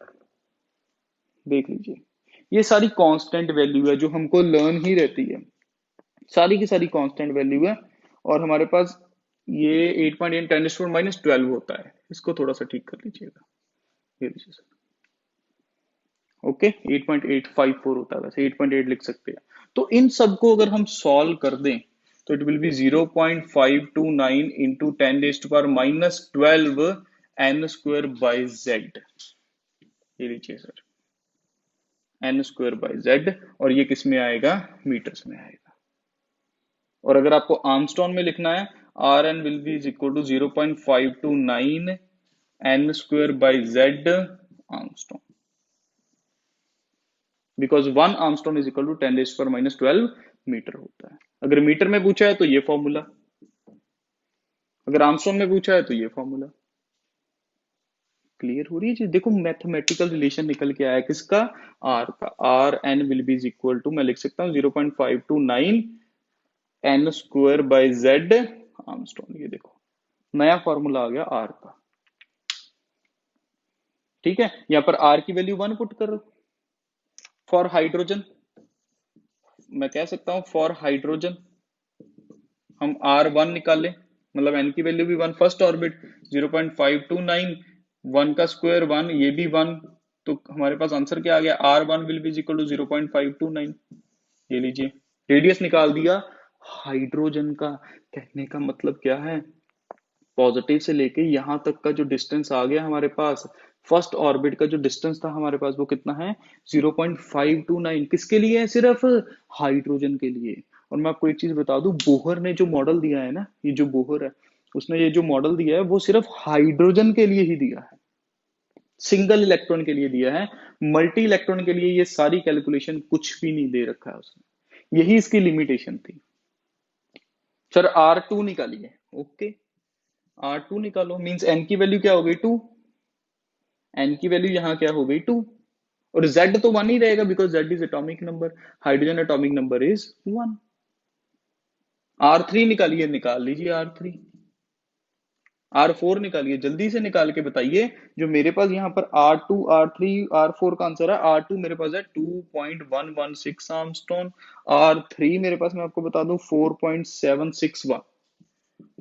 देख लीजिए ये सारी कांस्टेंट वैल्यू है जो हमको लर्न ही रहती है, सारी की सारी कांस्टेंट वैल्यू है। और हमारे पास ये 8.8 10⁻12 होता है, इसको थोड़ा सा ठीक कर लीजिएगा, ये लीजिए सर। ओके 8.854 होता है, वैसे 8.8 लिख सकते हैं। तो इन सबको अगर हम सॉल्व कर दें तो it will be 0.529 into 10⁻12 N square by Z, ये लीजिए sir N square by Z, और ये किस में आएगा मीटर्स में आएगा। और अगर आपको आर्मस्ट्रॉन में लिखना है R N will be is equal to 0.529 N square by Z angstrom, because 1 angstrom is equal to 10⁻12 metre होता है। अगर मीटर में पूछा है तो ये फॉर्मूला, अगर आर्मस्ट्रॉन में पूछा है तो ये फॉर्मूला। क्लियर हो रही है चीज, देखो मैथमेटिकल रिलेशन निकल के आया किसका, आर का। R N will be is equal to, मैं लिख सकता हूँ 0.529 N square by Z angstrom, ये देखो नया फॉर्मूला आ गया आर का। ठीक है, यहां पर आर की वैल्यू 1 पुट करो। फॉर हाइड्रोजन मैं कह सकता हूं फॉर हाइड्रोजन हम R1 निकालें, मतलब n की वैल्यू भी 1, फर्स्ट ऑर्बिट 0.529, 1 का स्क्वायर 1, ये भी 1, तो हमारे पास आंसर क्या आ गया, R1 will be equal to 0.529, ये लीजिए रेडियस निकाल दिया हाइड्रोजन का। कहने का मतलब क्या है, पॉजिटिव से लेके यहां तक का जो डिस्टेंस आ गया हमारे पास, फर्स्ट ऑर्बिट का जो डिस्टेंस था हमारे पास वो कितना है 0.529, किसके लिए है, सिर्फ हाइड्रोजन के लिए। और मैं आपको एक चीज बता दूं, बोहर ने जो मॉडल दिया है ना, ये जो बोहर है उसने ये जो मॉडल दिया है वो सिर्फ हाइड्रोजन के लिए ही दिया है, सिंगल इलेक्ट्रॉन के लिए दिया है। मल्टी इलेक्ट्रॉन के लिए ये सारी कैलकुलेशन कुछ भी नहीं दे रखा है उसने, यही इसकी लिमिटेशन थी। सर R2 निकालिए, ओके R2 निकालो, मींस n की वैल्यू क्या हो गई 2, n की वैल्यू यहां क्या हो गई 2, और z तो 1 ही रहेगा because z is atomic number, hydrogen atomic number is 1। R3 निकालिए, निकाल लीजिए R3। R4 निकालिए, जल्दी से निकाल के बताइए। जो मेरे पास यहाँ पर R2 R3 R4 का आंसर है, R2 मेरे पास है 2.116 आर्मस्ट्रॉन, R3 मेरे पास मैं आपको बता दूं 4.761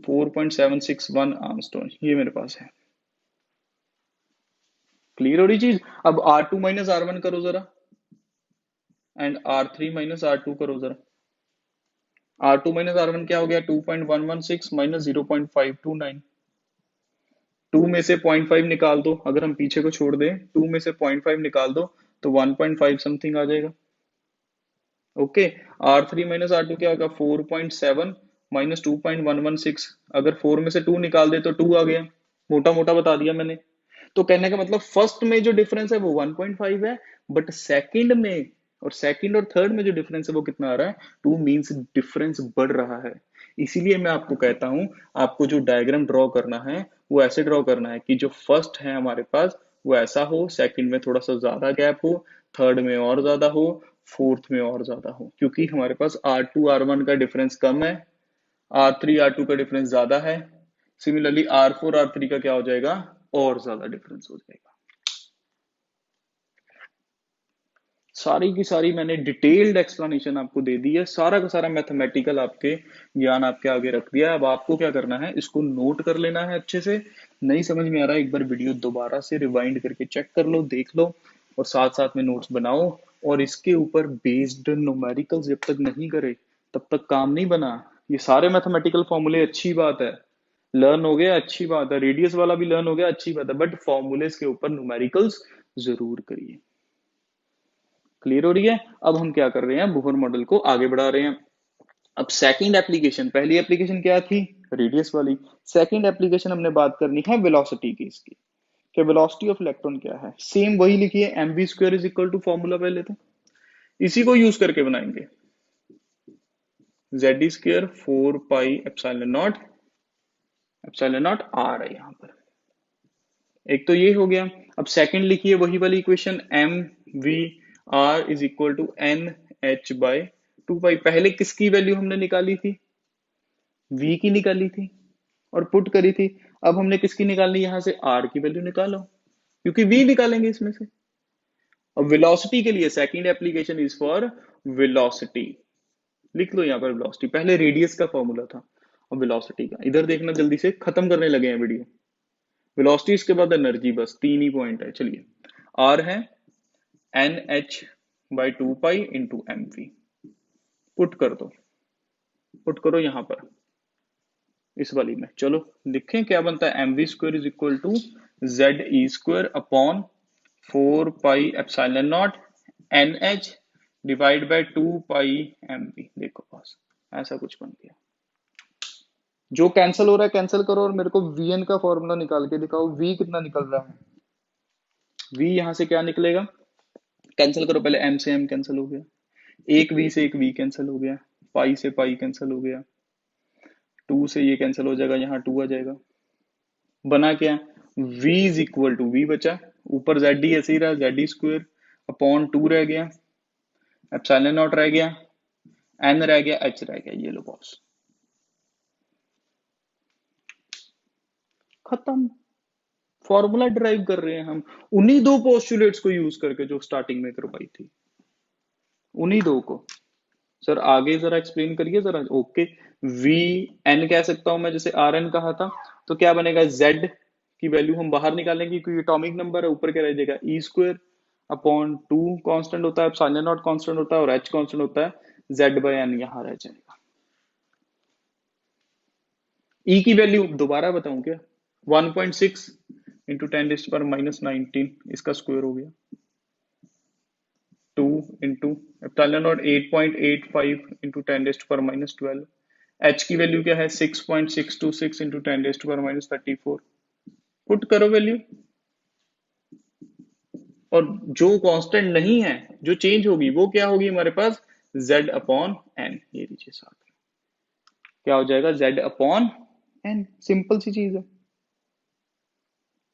4.761 आर्मस्ट्रॉन, ये मेरे पास है। क्लियर हो रही चीज। अब R2 माइनस R1 करो जरा, एंड R3 माइनस R2 करो जरा। R2 माइनस R1 क्या हो गया, 2.116 माइनस 0.529, 2 में से 0.5 निकाल दो, अगर हम पीछे को छोड़ दें 2 में से 0.5 निकाल दो तो 1.5 समथिंग आ जाएगा। ओके, R3 माइनस R2 क्या होगा 4.7 माइनस 2.116, अगर 4 में से 2 निकाल दे तो 2 आ गया, मोटा मोटा बता दिया मैंने। तो कहने का मतलब फर्स्ट में जो डिफरेंस है वो 1.5 है, बट सेकंड में और सेकंड और थर्ड में जो डिफरेंस है वो कितना आ रहा है 2, मींस डिफरेंस बढ़ रहा है। इसीलिए मैं आपको कहता हूं आपको जो डायग्राम ड्रॉ करना है वो ऐसे ड्रॉ करना है कि जो फर्स्ट है हमारे पास वो ऐसा हो, सेकंड में थोड़ा सा ज्यादा गैप हो, थर्ड में और ज्यादा हो, फोर्थ में और ज्यादा हो, क्योंकि हमारे पास R2 R1 का डिफरेंस कम है, R3 R2 का डिफरेंस ज्यादा है, सिमिलरली R4 R3 का क्या हो जाएगा और ज्यादा डिफरेंस हो जाएगा। सारी की सारी मैंने डिटेल्ड एक्सप्लेनेशन आपको दे दी है, सारा का सारा मैथमेटिकल आपके ज्ञान आपके आगे रख दिया है। अब आपको क्या करना है, इसको नोट कर लेना है अच्छे से, नहीं समझ में आ रहा है एक बार वीडियो दोबारा से रिवाइंड करके चेक कर लो, देख लो, और साथ साथ में नोट्स बनाओ। और इसके ऊपर बेस्ड न्यूमेरिकल्स जब तक नहीं करे तब तक काम नहीं बना। ये सारे मैथमेटिकल फॉर्मूले अच्छी बात है, लर्न हो गया अच्छी बात है, रेडियस वाला भी लर्न हो गया अच्छी बात है, बट फॉर्मूलेस के ऊपर न्यूमेरिकल्स जरूर करिए। क्लियर हो रही है। अब हम क्या कर रहे हैं, बोहर मॉडल को आगे बढ़ा रहे हैं। अब सेकंड एप्लीकेशन, पहली एप्लीकेशन क्या थी रेडियस वाली, सेकंड एप्लीकेशन हमने बात करनी है वेलोसिटी की इसकी। कि वेलोसिटी ऑफ इलेक्ट्रॉन क्या है, सेम वही लिखिए, mv² is equal to formula पहले तो इसी को यूज करके बनाएंगे, z² 4 pi epsilon not r है यहाँ पर। एक तो ये हो गया। अब सेकंड लिखिए वही वाली equation, M V R is equal to N H by 2 pi. पहले किसकी वैल्यू हमने निकाली थी, v की निकाली थी और पुट करी थी। अब हमने किसकी निकालनी, यहां से r की वैल्यू निकालो, क्योंकि v निकालेंगे इसमें से। अब वेलोसिटी के लिए second application is for velocity, लिख लो यहाँ पर वेलोसिटी, पहले रेडियस का फॉर्मूला था, अब वेलोसिटी का। इधर देखना, जल्दी से खत्म करने लगे हैं वीडियो। वेलोसिटी इसके बाद एनर्जी, बस 3 ही पॉइंट है। चलिए, आर है N H by 2 pi into M V, put कर दो, पुट करो यहां पर इस वाली में। चलो लिखें क्या बनता है, mv² is equal to ze² upon 4 pi epsilon naught nh divide by 2 pi mv। देखो बस ऐसा कुछ बन गया। जो कैंसिल हो रहा है कैंसिल करो और मेरे को vn का फॉर्मूला निकाल के दिखाओ, v कितना निकल रहा है। v यहां से क्या निकलेगा, कैंसिल करो पहले, m से m कैंसिल हो गया, एक v से एक v कैंसिल हो गया, पाई से पाई कैंसिल हो गया, 2 से ये कैंसिल हो जाएगा, यहाँ 2 आ जाएगा। बना क्या, v is equal to, v बचा, ऊपर जेड ही ऐसे ही रहा, z² अपॉन 2 रह गया, एप्सिलॉन नॉट रह गया, n रह गया, h रह गया। ये लो बॉस, खत्म। फॉर्मूला ड्राइव कर रहे हैं हम उन्हीं दो पोस्टुलेट्स को यूज करके जो स्टार्टिंग में करवाई थी, उन्हीं दो को। सर आगे जरा एक्सप्लेन करिए जरा। ओके, वी एन कह सकता हूं मैं, जैसे आर एन कहा था, तो क्या बनेगा, जेड की वैल्यू हम बाहर निकालेंगे क्योंकि एटॉमिक नंबर है, ऊपर क्या रह जाएगा, ई² अपॉन 2 कांस्टेंट होता है, एप्सिलॉन नॉट कांस्टेंट होता है और एच कांस्टेंट होता है, जेड बाय एन यहां रह जाएगा। ई की वैल्यू दोबारा बताऊं क्या, 1.6 इंटू 10⁻⁻19 इसका स्क्वायर हो गया, 2 into epsilon not 8.85 into 10⁻12। H की वैल्यू क्या है, 6.626 इंटू 10⁻34। पुट करो वैल्यू, और जो कांस्टेंट नहीं है, जो चेंज होगी वो क्या होगी हमारे पास, z अपॉन एन। ये लीजिए साथ में क्या हो जाएगा, z अपॉन एन। सिंपल सी चीज है,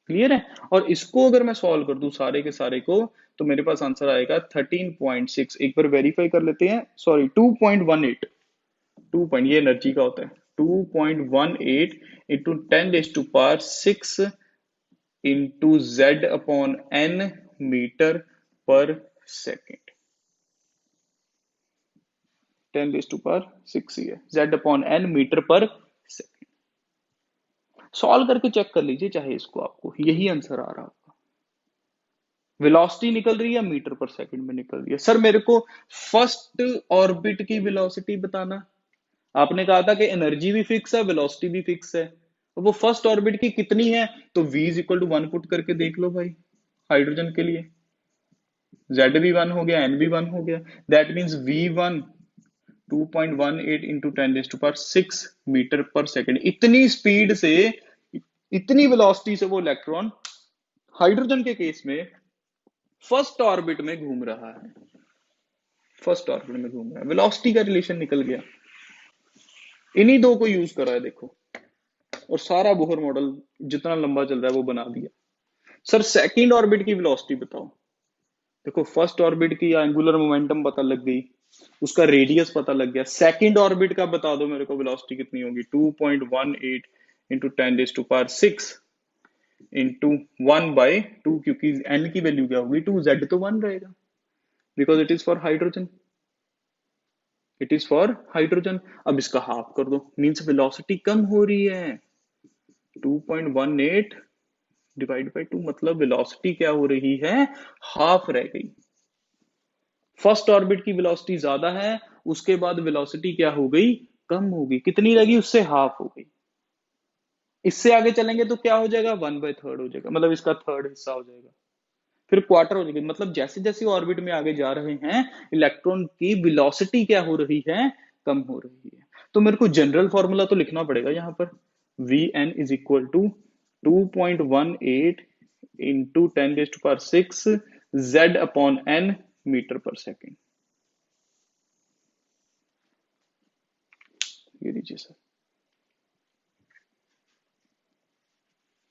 क्लियर है। और इसको अगर मैं सॉल्व कर दूं सारे के सारे को, तो मेरे पास आंसर आएगा 13.6। एक बार वेरीफाई कर लेते हैं, सॉरी 2.18, 2 पॉइंट, ये एनर्जी का होता है, 2.18 into 10⁻6 into Z upon N metre पर सेकेंड। 10⁻6 ही है, जेड अपॉन एन मीटर पर सेकेंड। सॉल्व करके चेक कर लीजिए चाहे इसको, आपको यही आंसर आ रहा होगा। वेलोसिटी निकल रही है मीटर पर सेकंड में निकल रही है। सर मेरे को फर्स्ट ऑर्बिट की वेलोसिटी बताना, आपने कहा था कि एनर्जी भी फिक्स है, वेलोसिटी भी फिक्स है, तो वो फर्स्ट ऑर्बिट की कितनी है, तो v is equal to 1 put करके देख लो भाई, हाइड्रोजन के लिए z भी 1 हो गया, n भी 1 हो गया, that means v1 2.18 into 10⁻6 metre पर सेकेंड। इतनी स्पीड से, इतनी वेलोसिटी से वो इलेक्ट्रॉन हाइड्रोजन के केस में फर्स्ट ऑर्बिट में घूम रहा है, फर्स्ट ऑर्बिट में घूम रहा है, वेलोसिटी का रिलेशन निकल गया। इन्हीं दो को यूज करा है देखो, और सारा बोहर मॉडल जितना लंबा चल रहा है वो बना दिया। सर सेकंड ऑर्बिट की वेलोसिटी बताओ। देखो फर्स्ट ऑर्बिट की एंगुलर मोमेंटम पता लग गई, उसका रेडियस पता लग गया, सेकंड ऑर्बिट का बता दो मेरे को वेलोसिटी कितनी होगी, 2.18 इंटू 10⁻6 इंटू 1/2, क्योंकि n की वैल्यू क्या होगी 2, z तो 1 रहेगा, because it is for hydrogen, it is for hydrogen. अब इसका हाफ कर दो, मीन्स वेलोसिटी कम हो रही है, 2.18 डिवाइड बाई 2, मतलब वेलोसिटी क्या हो रही है, हाफ रह गई। फर्स्ट ऑर्बिट की वेलोसिटी ज्यादा है, उसके बाद वेलोसिटी क्या हो गई, कम हो गई, कितनी रह गई, उससे हाफ हो गई। इससे आगे चलेंगे तो क्या हो जाएगा, 1/3 हो जाएगा, मतलब इसका थर्ड हिस्सा हो जाएगा, फिर क्वार्टर हो जाएगी। मतलब जैसे जैसे ऑर्बिट में आगे जा रहे हैं, इलेक्ट्रॉन की वेलोसिटी क्या हो रही है, कम हो रही है। तो मेरे को जनरल फॉर्मूला तो लिखना पड़ेगा यहाँ पर, V N is equal to 2.18 into 10⁶ Z अपॉन n मीटर पर सेकेंड। ये लीजिए सर।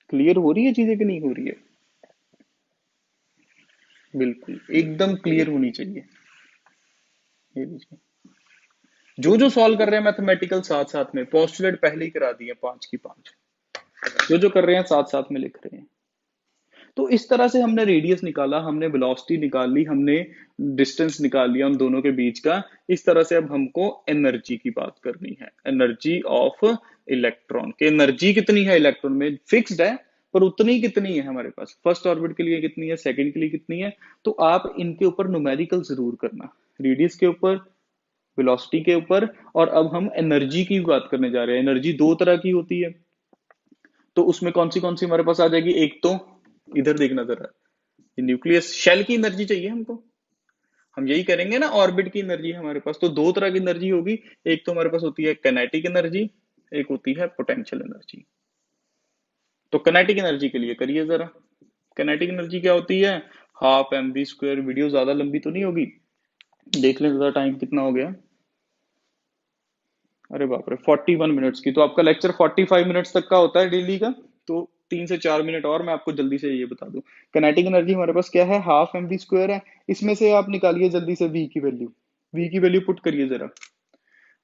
क्लियर हो रही है चीजें कि नहीं हो रही है? बिल्कुल एकदम क्लियर होनी चाहिए। ये लीजिए, जो जो सॉल्व कर रहे हैं मैथमेटिकल साथ साथ में, पोस्टुलेट पहले ही करा दिए 5 की 5, जो जो कर रहे हैं साथ साथ में लिख रहे हैं। तो इस तरह से हमने रेडियस निकाला, हमने वेलोसिटी निकाल ली, हमने डिस्टेंस निकाल लिया उन दोनों के बीच का। इस तरह से अब हमको एनर्जी की बात करनी है, एनर्जी ऑफ इलेक्ट्रॉन। के एनर्जी कितनी है इलेक्ट्रॉन में फिक्स्ड है, पर उतनी कितनी है हमारे पास, फर्स्ट ऑर्बिट के लिए कितनी है, सेकंड के लिए कितनी है। तो आप इनके ऊपर न्यूमेरिकल जरूर करना, रेडियस के ऊपर, वेलोसिटी के ऊपर। और अब हम एनर्जी की बात करने जा रहे हैं। एनर्जी दो तरह की होती है, तो उसमें कौन सी हमारे पास आ जाएगी? एक तो इधर देखना जरा, न्यूक्लियस शेल की एनर्जी चाहिए हमको, हम यही करेंगे ना, ऑर्बिट की एनर्जी हमारे पास। तो दो तरह की एनर्जी होगी, एक तो हमारे पास होती है काइनेटिक एनर्जी, एक होती है पोटेंशियल एनर्जी। तो काइनेटिक एनर्जी के लिए करिए जरा। काइनेटिक एनर्जी क्या होती है? Half M V square. Video ज्यादा लंबी तो नहीं होगी, देख लें जरा टाइम कितना हो गया। अरे बाप रे, 41 मिनट्स की। तो आपका लेक्चर 45 मिनट्स तक का होता है डेली का, तो 3 से 4 मिनट और मैं आपको जल्दी से ये बता दूं। काइनेटिक एनर्जी हमारे पास क्या है? हाफ एम वी स्क्वायर है। इसमें से आप निकालिए जल्दी से वी की वैल्यू, वी की वैल्यू पुट करिए जरा।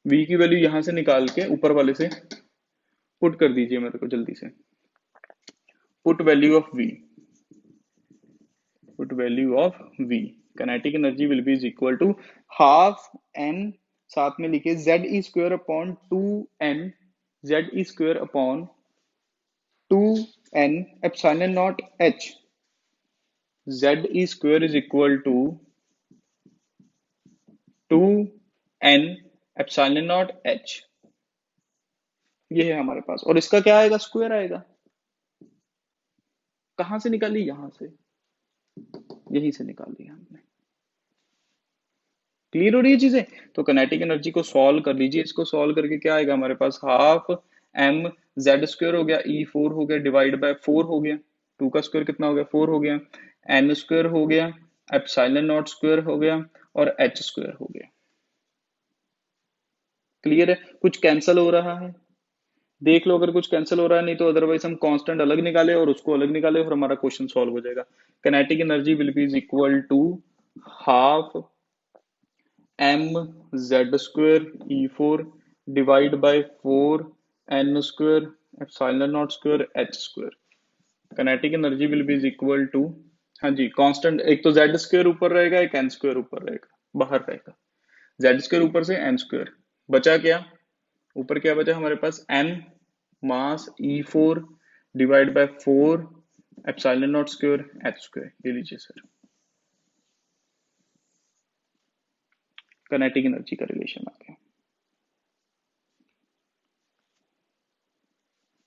वी की वैल्यू यहां से निकाल के ऊपर वाले से पुट कर दीजिए मेरे को जल्दी से। Put value of v, put value of v. Kinetic energy will be is equal to half n, साथ में लिखिए Z E square upon 2n, Z E square upon 2n epsilon not h। Z E square is equal to 2n epsilon not h। ये है हमारे पास, और इसका क्या आएगा? स्क्वायर आएगा। कहां से निकाली? यहां से, यहीं से निकाल लिया हमने। क्लियर हो रही है चीजें? तो काइनेटिक एनर्जी को सॉल्व कर लीजिए। इसको सॉल्व करके क्या आएगा हमारे पास? हाफ एम जेड स्क्वायर हो गया, ई 4 हो गया, डिवाइड बाय 4 हो गया, 2 का स्क्वायर कितना हो गया? 4 हो गया, एन स्क्वायर हो गया, एप्सिलॉन नॉट स्क्वायर हो गया, और एच स्क्वायर हो गया। क्लियर है? कुछ कैंसिल हो रहा है? देख लो अगर कुछ कैंसिल हो रहा है, नहीं तो अदरवाइज हम कांस्टेंट अलग निकाले और उसको अलग निकाले और हमारा क्वेश्चन सॉल्व हो जाएगा। Kinetic energy will be is equal to half m Z square e 4 divide by 4 n square epsilon not square H square. Kinetic energy will be is equal to, हाँ जी, कांस्टेंट एक तो जेड स्क्वायर ऊपर रहेगा, एक एन स्क्वायर ऊपर रहेगा, बाहर रहेगा। जेड स्क्वायर ऊपर से एन स्क्वायर, बचा क्या? ऊपर क्या बचा हमारे पास? N mass E 4 divide by 4 epsilon not square H square. ये लीजिए सर, काइनेटिक एनर्जी का रिलेशन आ गया।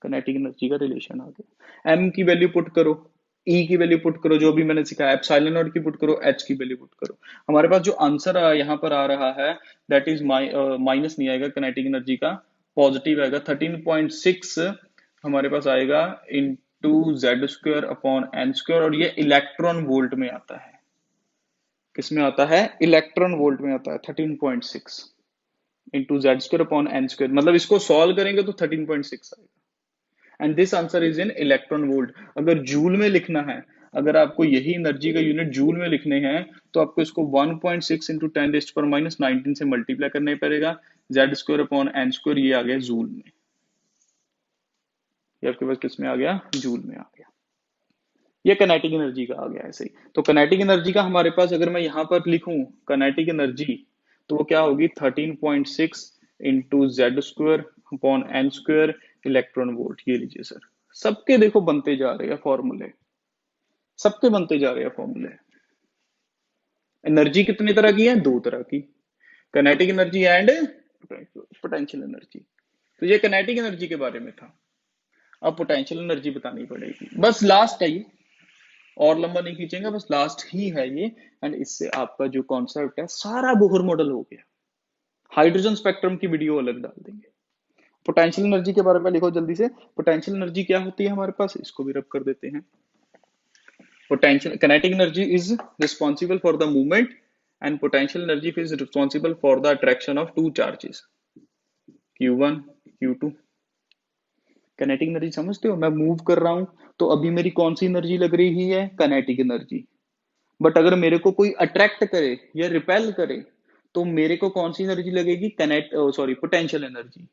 काइनेटिक एनर्जी का रिलेशन आ गया। एम की वैल्यू पुट करो, ई की वैल्यू पुट करो, जो भी मैंने सिखाया, एप्सिलॉन नॉट की पुट करो, एच की वैल्यू पुट करो। हमारे पास जो आंसर यहाँ पर आ रहा है, दैट इज माइनस नहीं आएगा काइनेटिक एनर्जी का, पॉजिटिव आएगा। 13.6 हमारे पास आएगा into Z square upon n square, और ये इलेक्ट्रॉन वोल्ट में आता है। किस में आता है? इलेक्ट्रॉन वोल्ट में आता है। 13.6 into Z square upon n square, मतलब इसको सॉल्व करेंगे तो 13.6 आएगा। And this answer is in electron volt. अगर जूल में लिखना है, अगर आपको यही एनर्जी का यूनिट जूल में लिखने हैं, तो आपको इसको 1.6 इंटू 10⁻⁻19 से मल्टीप्लाई करना पड़ेगा। Z square upon n square, ये आ गया जूल में। ये आपके पास किस में आ गया? जूल में आ गया। ये काइनेटिक एनर्जी का आ गया ऐसे ही। तो काइनेटिक एनर्जी का हमारे पास, अगर मैं यहां पर लिखूं काइनेटिक एनर्जी, तो वो क्या होगी? 13.6 into Z square upon n square electron volt. ये लीजिए सर, सबके देखो बनते जा रहे हैं फॉर्मूले, सबके बनते जा रहे हैं फॉर्मूले। एनर्जी कितनी तरह की है? दो तरह की, kinetic energy and potential energy. तो ये काइनेटिक एनर्जी के बारे में था। अब पोटेंशियल एनर्जी बतानी पड़ेगी, बस लास्ट है ये, और लंबा नहीं खींचेंगे, बस लास्ट ही है ये। एंड इससे आपका जो कॉन्सेप्ट है सारा बोहर मॉडल हो गया। हाइड्रोजन स्पेक्ट्रम की वीडियो अलग डाल देंगे। पोटेंशियल एनर्जी के बारे में लिखो जल्दी से। पोटेंशियल एनर्जी क्या होती है हमारे पास? इसको भी रब कर देते हैं। Potential kinetic energy is responsible for the movement and potential energy is responsible for the attraction of two charges q1 q2। kinetic energy समझते हो, मैं मूव कर रहा हूं तो अभी मेरी कौन सी एनर्जी लग रही है, kinetic एनर्जी। बट अगर मेरे को कोई अट्रैक्ट करे या रिपेल करे तो मेरे को कौन सी एनर्जी लगेगी, पोटेंशियल एनर्जी।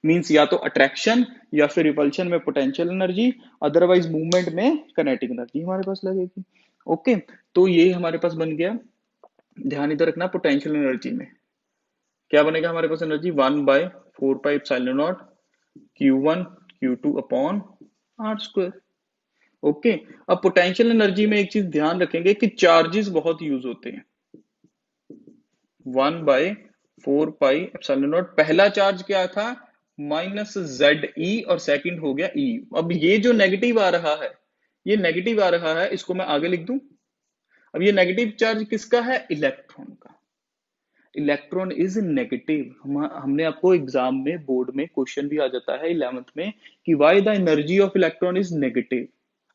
मींस या तो अट्रैक्शन या फिर रिपल्शन में पोटेंशियल एनर्जी, अदरवाइज मूवमेंट में काइनेटिक एनर्जी हमारे पास लगेगी। ओके, तो ये हमारे पास बन गया। ध्यान इधर रखना, पोटेंशियल एनर्जी में क्या बनेगा हमारे पास energy, 1/4πε0 Q1 Q2 upon R square. Okay, अब पोटेंशियल एनर्जी में एक चीज ध्यान रखेंगे कि चार्जेस बहुत यूज होते हैं। 1/4πε0, पहला चार्ज क्या था, -ZE और सेकंड हो गया E। अब ये जो नेगेटिव आ रहा है, ये नेगेटिव आ रहा है, इसको मैं आगे लिख दूं। अब ये नेगेटिव चार्ज किसका है, इलेक्ट्रॉन का। Electron is negative. हमने आपको एग्जाम में बोर्ड में क्वेश्चन भी आ जाता है 11th में कि why the energy of electron is negative.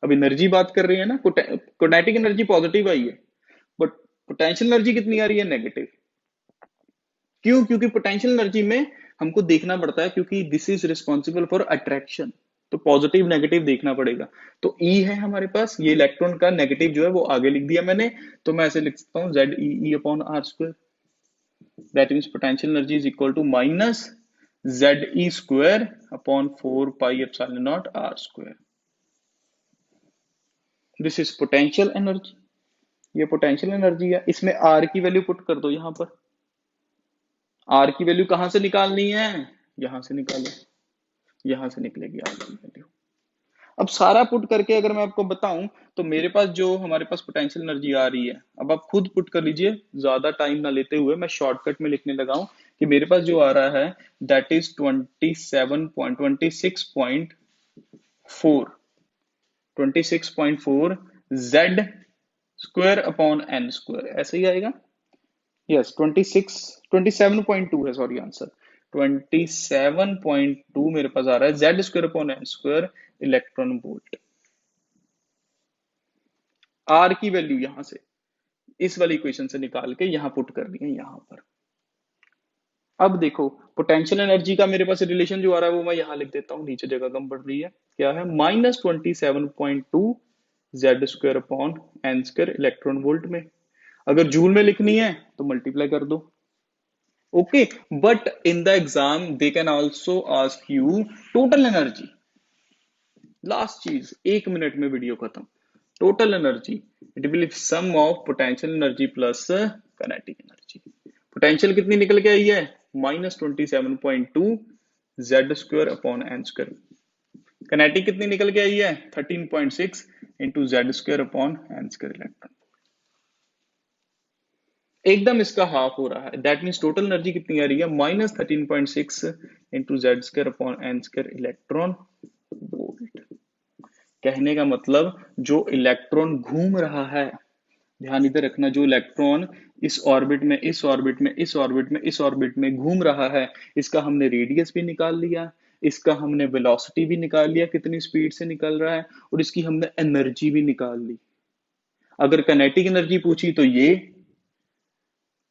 अब एनर्जी बात कर रही है ना, किनेटिक एनर्जी पॉजिटिव आई है बट पोटेंशियल एनर्जी कितनी आ रही है, नेगेटिव। क्यों, क्योंकि पोटेंशियल एनर्जी में हमको देखना पड़ता है, क्योंकि this is responsible for attraction, तो पॉजिटिव नेगेटिव देखना पड़ेगा। तो E है हमारे पास, ये इलेक्ट्रॉन का नेगेटिव जो है वो आगे लिख दिया मैंने, तो मैं ऐसे लिख सकता हूँ ZEE upon R square. That means potential energy is equal to minus ZE square upon 4πε0 R square. This is potential energy, ये पोटेंशियल एनर्जी है। इसमें आर की वैल्यू पुट कर दो यहां पर। आर की वैल्यू कहां से निकालनी है, यहां से निकालो, यहां से निकलेगी आर की वैल्यू। अब सारा पुट करके अगर मैं आपको बताऊं तो मेरे पास जो हमारे पास पोटेंशियल एनर्जी आ रही है, अब आप खुद पुट कर लीजिए, ज्यादा टाइम ना लेते हुए मैं शॉर्टकट में लिखने लगा हूं कि मेरे पास जो आ रहा है that is 26.4 Z square upon n square, ऐसे ही आएगा। यस 27.2 है, सॉरी आंसर 27.2 मेरे पास आ रहा है, Z square upon n square electron volt. R की वैल्यू यहां से इस वाली इक्वेशन से निकाल के यहां पुट कर दी है यहां पर। अब देखो पोटेंशियल एनर्जी का मेरे पास रिलेशन जो आ रहा है वो मैं यहां लिख देता हूं, नीचे जगह कम पड़ रही है, क्या है -27.2 Z square upon n square electron volt में। अगर जूल में लिखनी है तो मल्टीप्लाई कर दो। Okay, but in the exam they can also ask you total energy. Last चीज, 1 मिनट में वीडियो खत्म। Total energy it will be sum of potential energy plus kinetic energy. Potential कितनी निकल के आई है, -27.2 Z square upon n square. Kinetic कितनी निकल के आई है, 13.6 into Z square upon n square electron. एकदम इसका हाफ हो रहा है, दैट मीन्स टोटल एनर्जी कितनी आ रही है, -13.6 into Z square upon n square electron volt. कहने का मतलब जो इलेक्ट्रॉन घूम रहा है, ध्यान इधर रखना, जो इलेक्ट्रॉन इस ऑर्बिट में इस ऑर्बिट में इस ऑर्बिट में इस ऑर्बिट में घूम रहा है, इसका हमने रेडियस भी निकाल लिया, इसका हमने वेलोसिटी भी निकाल लिया, कितनी स्पीड से निकल रहा है, और इसकी हमने एनर्जी भी निकाल ली। अगर काइनेटिक एनर्जी पूछी तो ये,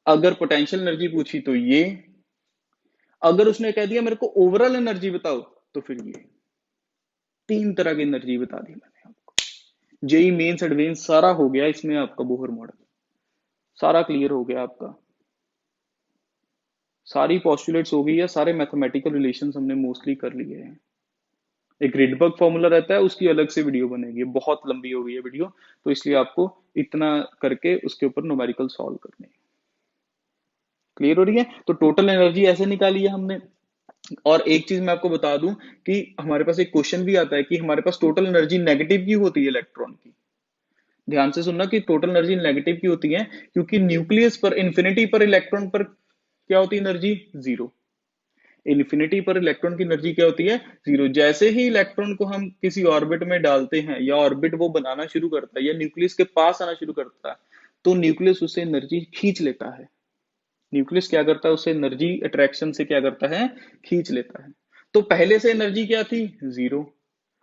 अगर पोटेंशियल एनर्जी पूछी तो ये, अगर उसने कह दिया मेरे को ओवरऑल एनर्जी बताओ तो फिर ये। 3 तरह की एनर्जी बता दी मैंने आपको। जेई मेंस एडवांस सारा हो गया इसमें, आपका बोहर मॉडल सारा क्लियर हो गया आपका, सारी पॉस्टुलेट्स हो गई है, सारे मैथमेटिकल रिलेशंस हमने मोस्टली कर लिए हैं। एक रिडबर्ग फॉर्मूला रहता है, उसकी अलग से वीडियो बनेगी, बहुत लंबी हो गई है वीडियो, तो इसलिए आपको इतना करके उसके ऊपर न्यूमेरिकल सॉल्व करने। क्लियर हो रही है, तो टोटल एनर्जी ऐसे निकाली है हमने। और एक चीज मैं आपको बता दूं कि हमारे पास एक क्वेश्चन भी आता है कि हमारे पास टोटल एनर्जी नेगेटिव क्यों होती है इलेक्ट्रॉन की। ध्यान से सुनना कि टोटल एनर्जी नेगेटिव क्यों होती है, क्योंकि न्यूक्लियस पर इंफिनिटी पर इलेक्ट्रॉन पर क्या होती है एनर्जी, जीरो। इन्फिनिटी पर इलेक्ट्रॉन की एनर्जी क्या होती है, जीरो। जैसे ही इलेक्ट्रॉन को हम किसी ऑर्बिट में डालते हैं या ऑर्बिट वो बनाना शुरू करता है या न्यूक्लियस के पास आना शुरू करता है, तो न्यूक्लियस उससे एनर्जी खींच लेता है। न्यूक्लियस क्या करता है, उससे एनर्जी अट्रैक्शन से क्या करता है, खींच लेता है। तो पहले से एनर्जी क्या थी, जीरो।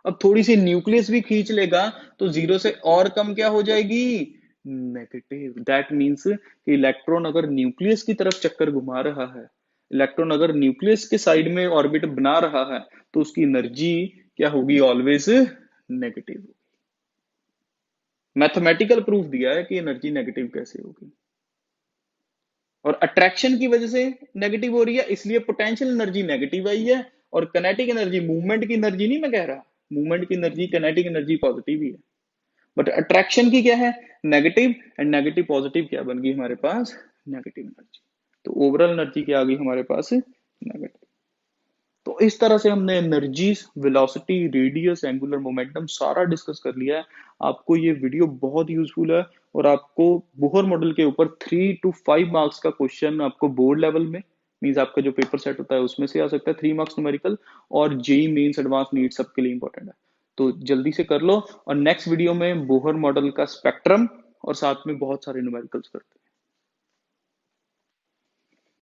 अब थोड़ी सी न्यूक्लियस भी खींच लेगा तो जीरो से और कम क्या हो जाएगी, नेगेटिव। दैट मीन्स कि इलेक्ट्रॉन अगर न्यूक्लियस की तरफ चक्कर घुमा रहा है, इलेक्ट्रॉन अगर न्यूक्लियस के साइड में ऑर्बिट बना रहा है, तो उसकी एनर्जी क्या होगी, ऑलवेज नेगेटिव। मैथमेटिकल प्रूफ दिया है कि एनर्जी नेगेटिव कैसे होगी। और अट्रैक्शन की वजह से नेगेटिव हो रही है, इसलिए पोटेंशियल एनर्जी नेगेटिव आई है। और कनेटिक एनर्जी, मूवमेंट की एनर्जी नहीं मैं कह रहा, मूवमेंट की एनर्जी, कनेटिक एनर्जी पॉजिटिव ही है। बट अट्रैक्शन की क्या है, नेगेटिव। एंड नेगेटिव पॉजिटिव क्या बन गई हमारे पास, नेगेटिव एनर्जी। तो ओवरऑल एनर्जी क्या आ गई हमारे पास, नेगेटिव। तो इस तरह से हमने energies, velocity, radius, angular momentum सारा डिस्कस कर लिया है। आपको ये वीडियो बहुत यूजफुल है और आपको बोहर मॉडल के ऊपर 3 to 5 मार्क्स का क्वेश्चन आपको बोर्ड लेवल में, मीन्स आपका जो पेपर सेट होता है उसमें से आ सकता है, 3 मार्क्स न्यूमेरिकल। और जेई मेंस एडवांस नीट सबके लिए इंपॉर्टेंट है। तो जल्दी से कर लो। और नेक्स्ट वीडियो में बोहर मॉडल का स्पेक्ट्रम और साथ में बहुत सारे न्यूमेरिकल्स करते हैं।